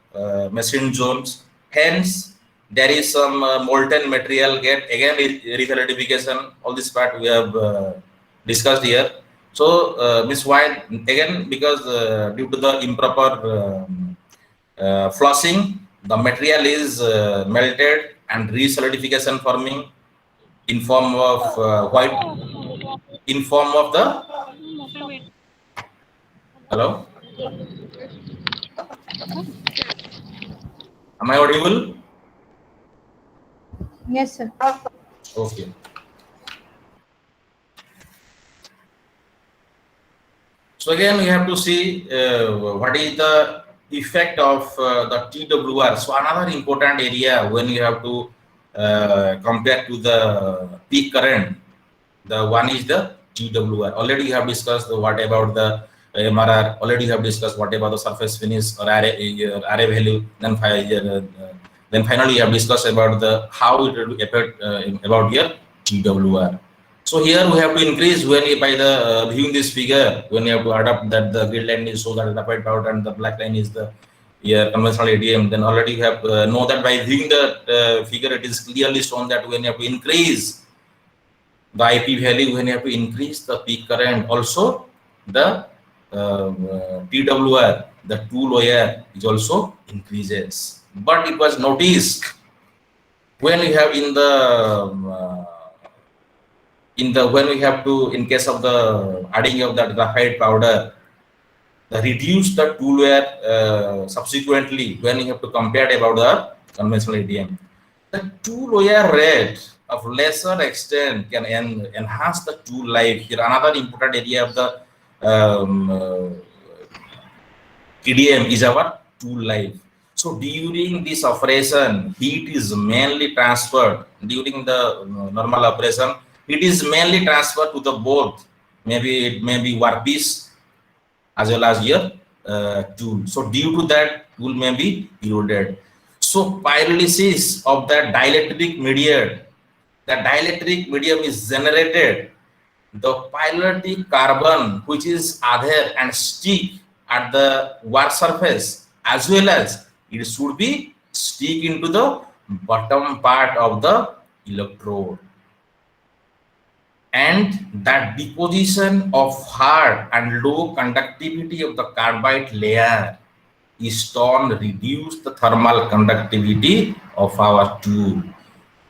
machine zones. Hence, there is some molten material get again resolidification. All this part we have discussed here. So, Miss White again because due to the improper flushing, the material is melted and resolidification forming in form of white, in form of the hello. Am I audible? Yes, sir. Okay. So again, we have to see what is the effect of the TWR. So another important area when you have to compare to the peak current, the one is the TWR. Already you have discussed what about the MRR. Already you have discussed what about the surface finish or array value. Then finally you have discussed about the how it will affect about your TWR. So here we have to increase when you by the viewing this figure, when you have to adapt that the grid line is so that the graphite powder and the black line is the conventional EDM. Then already you have know that by viewing the figure, it is clearly shown that when you have to increase the IP value, when you have to increase the peak current, also the TWR, the two layer is also increases. But it was noticed when you have in the when we have to, in case of the adding of that graphite powder, the reduce the two layer subsequently when you have to compare about the conventional EDM. The two layer rate of lesser extent can enhance the tool life. Here another important area of the EDM is our tool life. So during this operation, heat is mainly transferred during the normal operation. It is mainly transferred to the both. Maybe it may be workpiece as well as your tool. So due to that, tool may be eroded. So pyrolysis of that dielectric medium, the dielectric medium is generated. The pyrolytic carbon which is adhere and stick at the work surface, as well as it should be stick into the bottom part of the electrode. And that deposition of hard and low conductivity of the carbide layer is to reduce the thermal conductivity of our tool.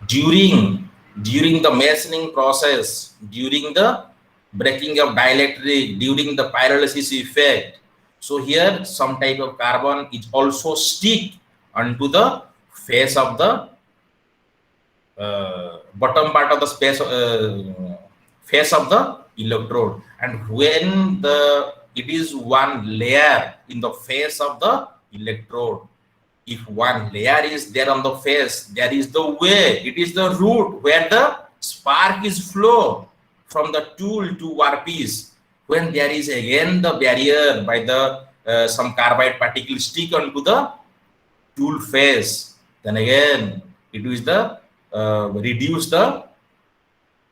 During the machining process, during the breaking of dielectric, during the pyrolysis effect, so here some type of carbon is also stick onto the face of the bottom part of the face of the electrode. And when it is one layer in the face of the electrode, if one layer is there on the face, there is the way, it is the route where the spark is flow from the tool to workpiece, when there is again the barrier by the some carbide particle stick onto the tool face, then again it is the reduce the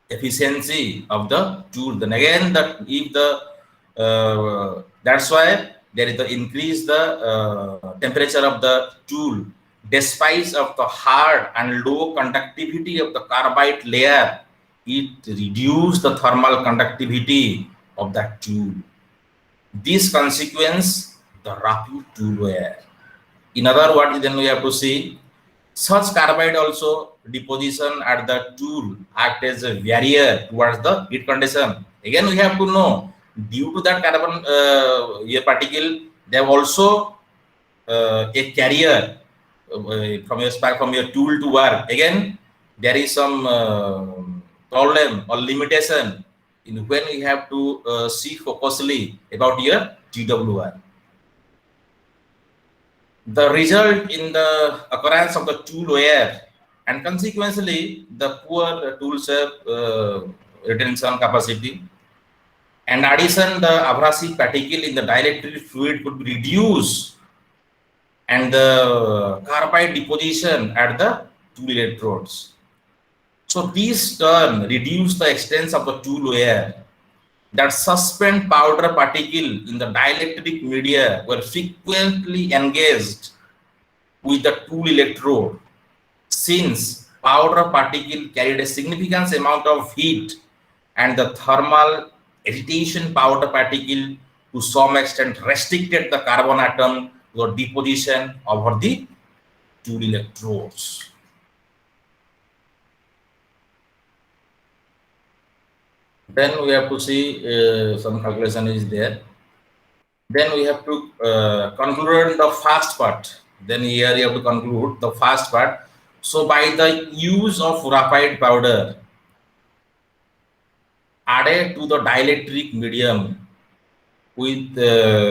efficiency of the tool. Then again, that if the that's why there is the increase the temperature of the tool, despite of the hard and low conductivity of the carbide layer, it reduces the thermal conductivity of that tool. This consequence the rapid tool wear. In other words, then we have to see such carbide also deposition at the tool act as a barrier towards the heat condition. Again, we have to know due to that carbon particle, they have also a carrier from your tool to work. Again, there is some problem or limitation in when you have to see focusly about your TWR. The result in the occurrence of the tool wear and consequently the poor tool shape retention capacity, and addition the abrasive particle in the dielectric fluid could be reduced, and the carbide deposition at the tool electrodes. So this turn reduce the extent of the tool wear. That suspend powder particle in the dielectric media were frequently engaged with the tool electrode, since powder particle carried a significant amount of heat, and the thermal agitation powder particle to some extent restricted the carbon atom to the deposition over the tool electrodes. Then we have to see some calculation is there. Then we have to conclude the first part. Then here you have to conclude the first part. So by the use of graphite powder added to the dielectric medium with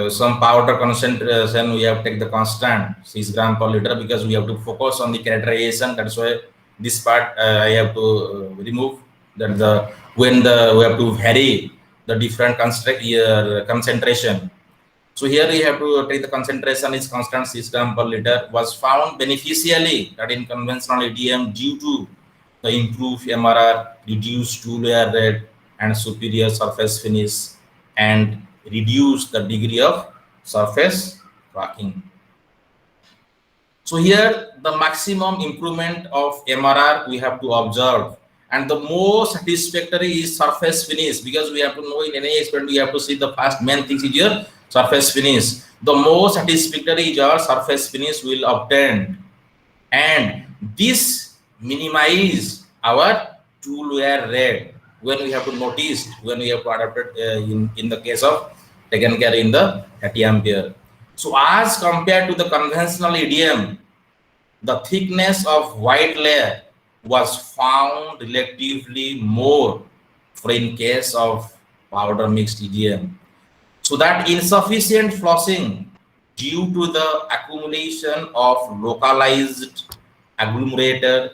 some powder concentration, we have to take the constant 6 gram per liter because we have to focus on the characterization. That's why this part I have to remove. That the when we have to vary the different concentration. So here we have to take the concentration is constant 6 gram per liter was found beneficially that in conventional EDM due to the improved MRR, reduced tool wear rate, and superior surface finish, and reduce the degree of surface cracking. So here the maximum improvement of MRR we have to observe. And the most satisfactory is surface finish, because we have to know in any experiment we have to see the first main things is your surface finish. The most satisfactory is your surface finish will obtain, and this minimize our tool wear rate when we have to notice, when we have to adapt it in the case of taken care in the 30 ampere. So as compared to the conventional EDM, the thickness of white layer was found relatively more for in case of powder mixed EDM. So that insufficient flossing due to the accumulation of localized agglomerated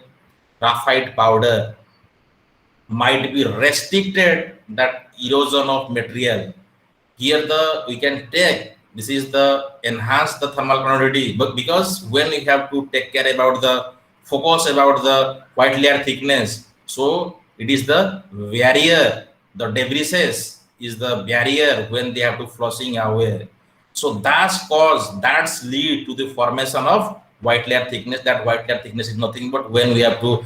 graphite powder might be restricted that erosion of material. Here we can take, this is the enhance the thermal conductivity, but because when we have to take care about the focus about the white layer thickness, so it is the barrier, the debris is the barrier when they have to flossing away. So that's lead to the formation of white layer thickness. That white layer thickness is nothing but when we have to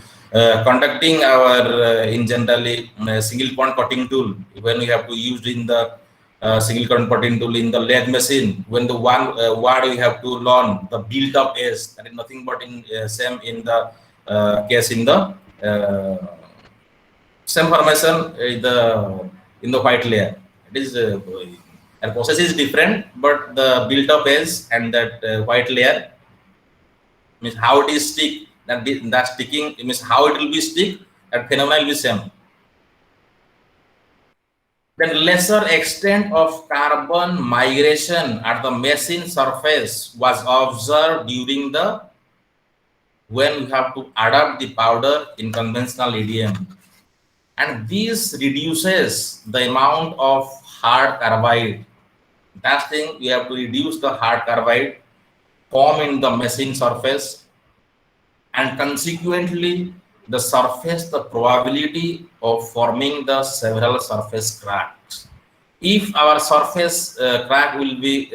conducting our in generally single point cutting tool, when we have to use in the single point cutting tool in the lathe machine, when the one word we have to learn the build up is, that is nothing but in same in the case in the same formation in the white layer. It is the process is different, but the build up is and that white layer means how it is stick. That sticking means how it will be stick. That phenomenon will be same. Then lesser extent of carbon migration at the machine surface was observed during when we have to adapt the powder in conventional EDM. and this reduces the amount of hard carbide. That thing, we have to reduce the hard carbide form in the machine surface, and consequently the surface, the probability of forming the several surface cracks. If our surface crack will be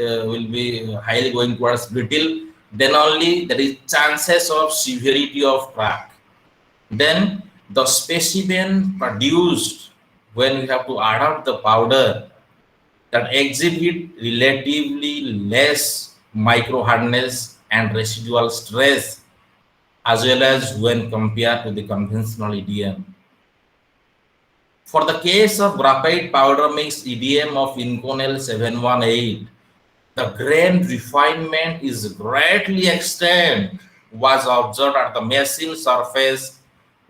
highly going towards brittle, then only there is chances of severity of crack. Then the specimen produced when we have to add up the powder that exhibit relatively less micro hardness and residual stress, as well as when compared to the conventional EDM. For the case of graphite powder mix EDM of Inconel 718, the grain refinement is greatly extended was observed at the machine surface,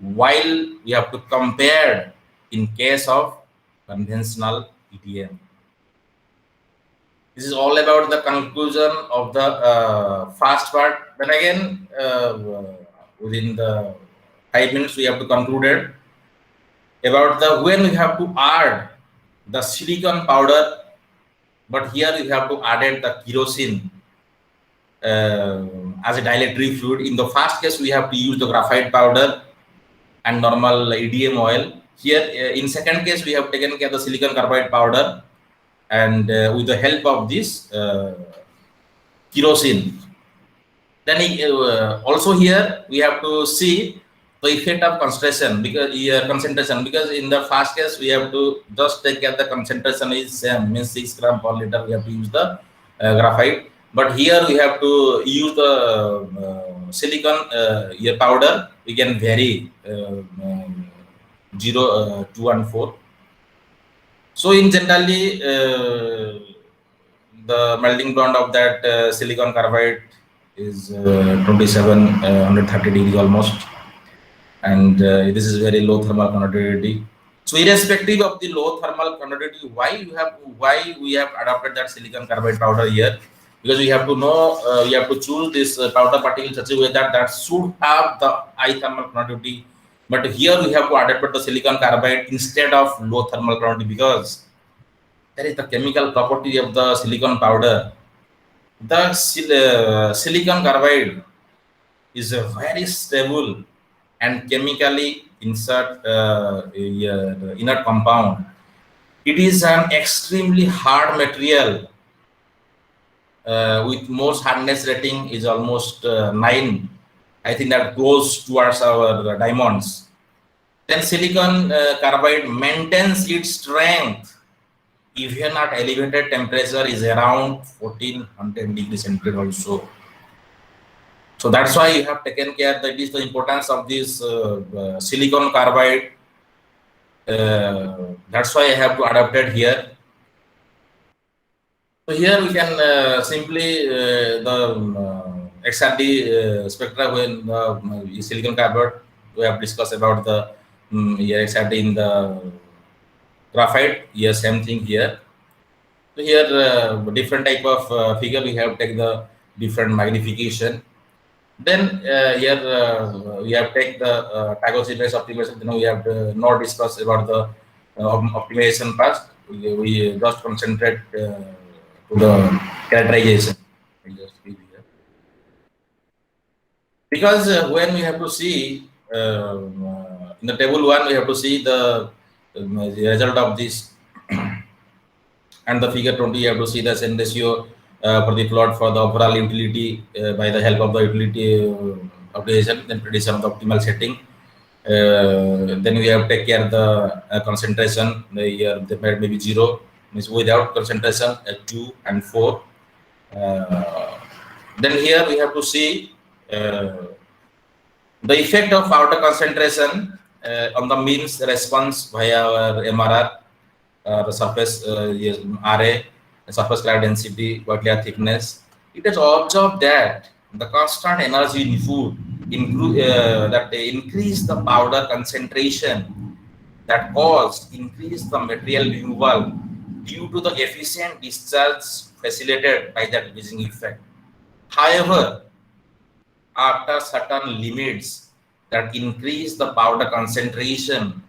while we have to compare in case of conventional EDM. This is all about the conclusion of the fast part. Then again, within the 5 minutes, we have to conclude it about the when we have to add the silicon powder, but here we have to add the kerosene as a dilatory fluid. In the first case, we have to use the graphite powder and normal EDM oil. Here, in second case, we have taken care of the silicon carbide powder, and with the help of this kerosene. Then also here we have to see the effect of concentration, because in the first case we have to just take care the concentration is same, means 6 gram per liter we have to use the graphite, but here we have to use the silicon powder. We can vary 0, 2 and 4. So in generally the melting point of that silicon carbide is 2730 degrees almost, and this is very low thermal conductivity. So irrespective of the low thermal conductivity, why we have adopted that silicon carbide powder here? Because we have to know, we have to choose this powder particle in such a way that should have the high thermal conductivity. But here we have to adapt the silicon carbide instead of low thermal conductivity, because that is the chemical property of the silicon powder. The silicon carbide is a very stable and chemically inert compound. It is an extremely hard material with most hardness rating is almost 9. I think that goes towards our diamonds. Then silicon carbide maintains its strength even at elevated temperature, is around 1400 degrees centigrade also. So that's why you have taken care, that is the importance of this silicon carbide. That's why I have to adapt it here. So here we can simply the XRD spectra when the silicon carbide, we have discussed about the XRD in the graphite. Yes, same thing here. So here different type of figure, we have take the different magnification. Then here we have take the Tagore-Seibel optimization. We have not discussed about the optimization part. We just concentrate to the characterization. Because when we have to see in the table 1, we have to see the result of this, and the figure 20, you have to see the Sen ratio for the plot for the overall utility by the help of the utility optimization, then prediction of the optimal setting. Then we have to take care of the concentration. The may be 0, means without concentration, 2 and 4. Then here we have to see the effect of outer concentration on the means response via our MRR, the surface RA, surface cloud density, layer thickness. It is observed that the constant energy in food that they increase the powder concentration, that cause increase the material removal due to the efficient discharge facilitated by that releasing effect. However, after certain limits that increase the powder concentration,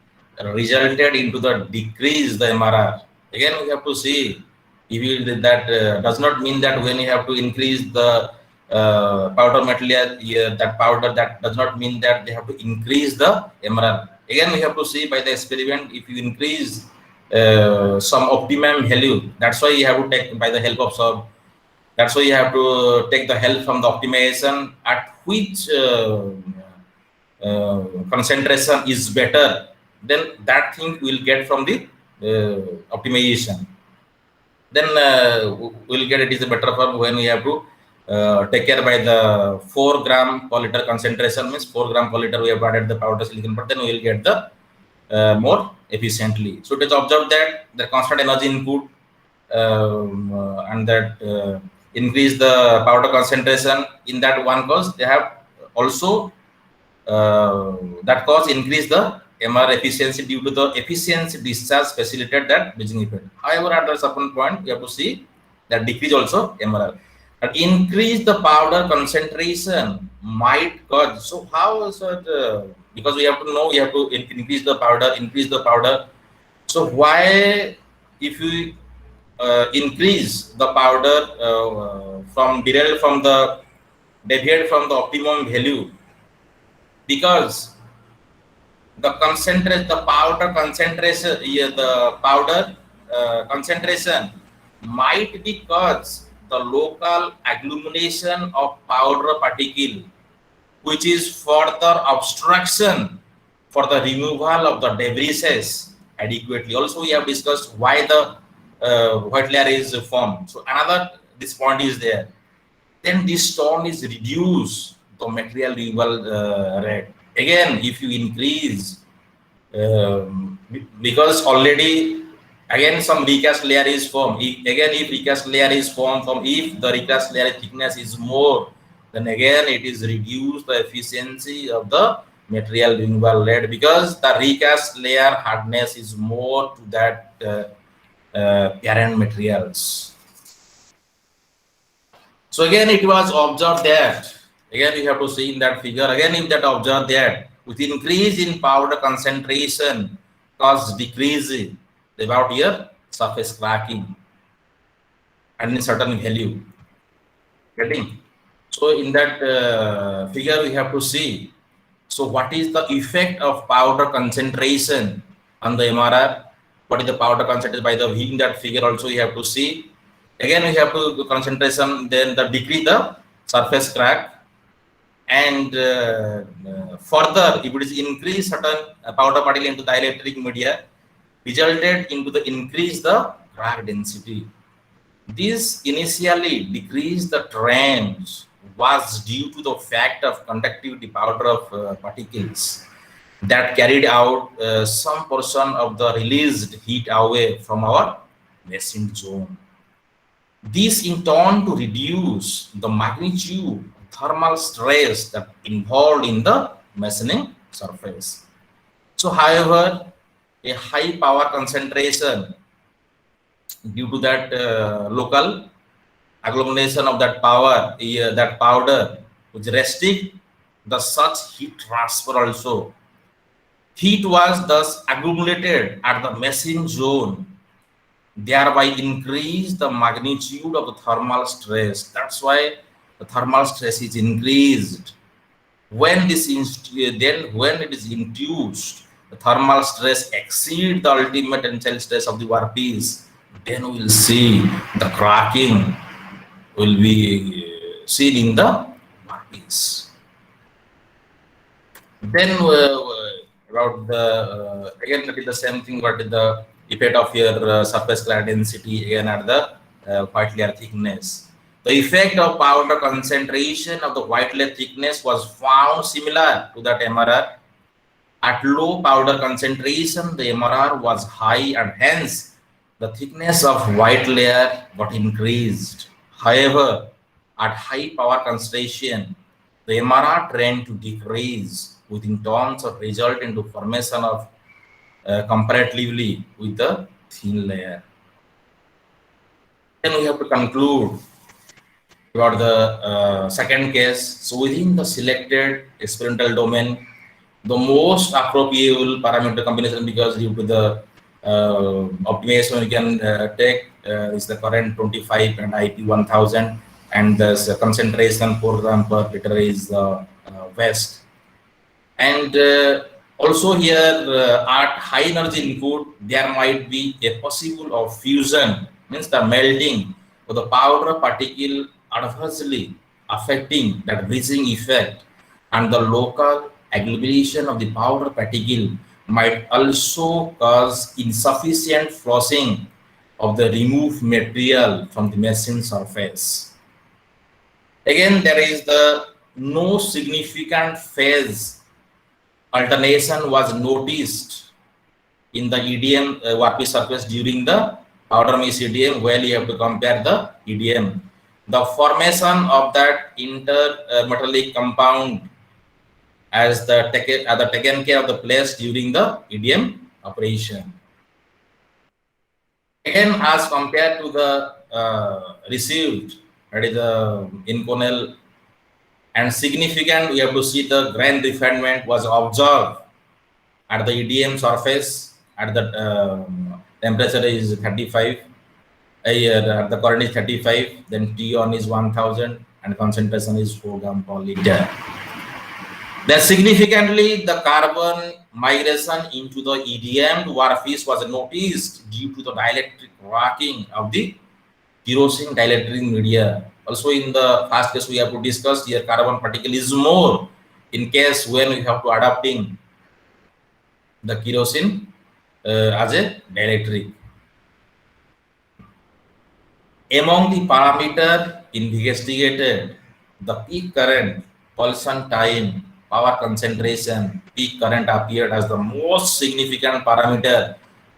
resulted into the decrease the MRR. Again, we have to see if you, that does not mean that when you have to increase the powder material, that powder, that does not mean that they have to increase the MRR. Again, we have to see by the experiment, if you increase some optimum value, that's why you have to take by the help of some. That's why you have to take the help from the optimization at which concentration is better, then that thing will get from the optimization. Then we'll get it is a better form when we have to take care by the 4 gram per liter concentration, means 4 gram per liter we have added the powder silicon, but then we will get the more efficiently. So it is observed that the constant energy input and that increase the powder concentration in that one cause, they have also that cause increase the MR efficiency due to the efficiency discharge facilitated that bridging effect. However, at a certain point, you have to see that decrease also MRR. And increase the powder concentration might cause. So how is it? Because we have to know, we have to increase the powder. So why, if you increase the powder from deviate from the optimum value, because the powder concentration might be cause the local agglomeration of powder particle, which is further obstruction for the removal of the debris adequately. Also, we have discussed why the white layer is formed. So another, this point is there. Then this stone is reduced the material removal rate. Again, if you increase, because already again some recast layer is formed. If recast layer is formed, if the recast layer thickness is more, then again it is reduced the efficiency of the material removal rate, because the recast layer hardness is more to that parent materials. So again, it was observed that, again you have to see in that figure, again if that observed that with increase in powder concentration cause decrease about your surface cracking and in certain value. Getting? So in that figure we have to see, so what is the effect of powder concentration on the MRR? What is the powder concentration by the in that figure also you have to see. Again, we have to concentration, then the decrease the surface crack, and further, if it is increase certain powder particle into the electric media, resulted into the increase the crack density. This initially decreased the trend was due to the fact of conductivity powder of particles that carried out some portion of the released heat away from our machine zone. This in turn to reduce the magnitude of thermal stress that involved in the machining surface. So however, a high power concentration due to that local agglomeration of that powder which restrict the such heat transfer also. Heat was thus accumulated at the machine zone, thereby increase the magnitude of the thermal stress. That's why the thermal stress is increased. When this when it is induced, the thermal stress exceed the ultimate tensile stress of the workpiece, then we will see the cracking will be seen in the workpiece. Then about the again, that is the same thing. What is the effect of your surface crack density again at the white layer thickness? The effect of powder concentration of the white layer thickness was found similar to that MRR. At low powder concentration, the MRR was high, and hence the thickness of white layer got increased. However, at high power concentration, the MRR trend to decrease, which in terms of result into formation of comparatively with the thin layer. Then we have to conclude about the second case. So within the selected experimental domain, the most appropriate parameter combination, because due to the optimization you can take is the current 25 and IP 1000, and the concentration per gram per liter is West. And also here at high energy input, there might be a possible of fusion, means the melting of the powder particle adversely affecting that bridging effect, and the local agglomeration of the powder particle might also cause insufficient flushing of the removed material from the machine surface. Again, there is the no significant phase alternation was noticed in the EDM workpiece surface during the powder mesh EDM. Well, you have to compare the EDM. The formation of that intermetallic compound as the taken care of the place during the EDM operation. Again, as compared to the received, that is the Inconel, and significant, we have to see the grain refinement was observed at the EDM surface at the temperature is 35, the current is 35, then T1 is 1000, and concentration is 4 gram per liter. Then significantly, the carbon migration into the EDM workpiece was noticed due to the dielectric rocking of the kerosene dielectric media. Also, in the first case, we have to discuss here carbon particle is more in case when we have to adapting the kerosene as a dielectric. Among the parameter investigated, the peak current, pulsation time, power concentration, peak current appeared as the most significant parameter,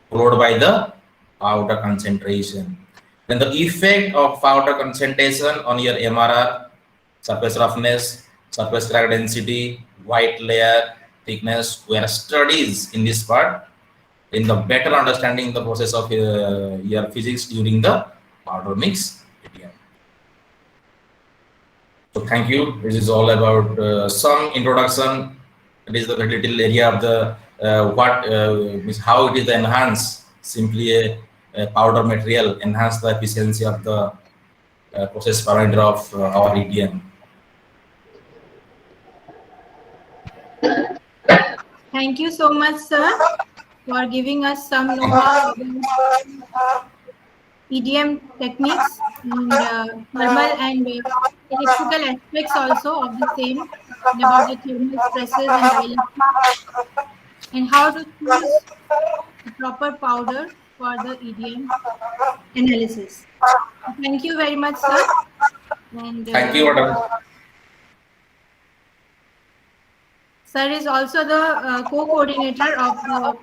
followed by the powder concentration. Then the effect of powder concentration on your MRR, surface roughness, surface crack density, white layer thickness were studies in this part in the better understanding the process of your physics during the powder mix. So thank you. This is all about some introduction. It is the very little area of the how it is enhanced. Simply a powder material enhance the efficiency of the process parameter of our EDM. Thank you so much, sir, for giving us some know-how about EDM techniques and thermal and electrical aspects also of the same, and about the thermal stresses and dielectric, and how to choose the proper powder for the EDM analysis. Thank you very much, sir. And thank you, madam. Sir is also the co-coordinator of the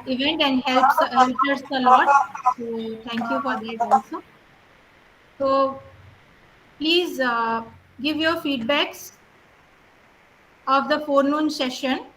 event and helps us a lot. So thank you for that also. So please give your feedbacks of the forenoon session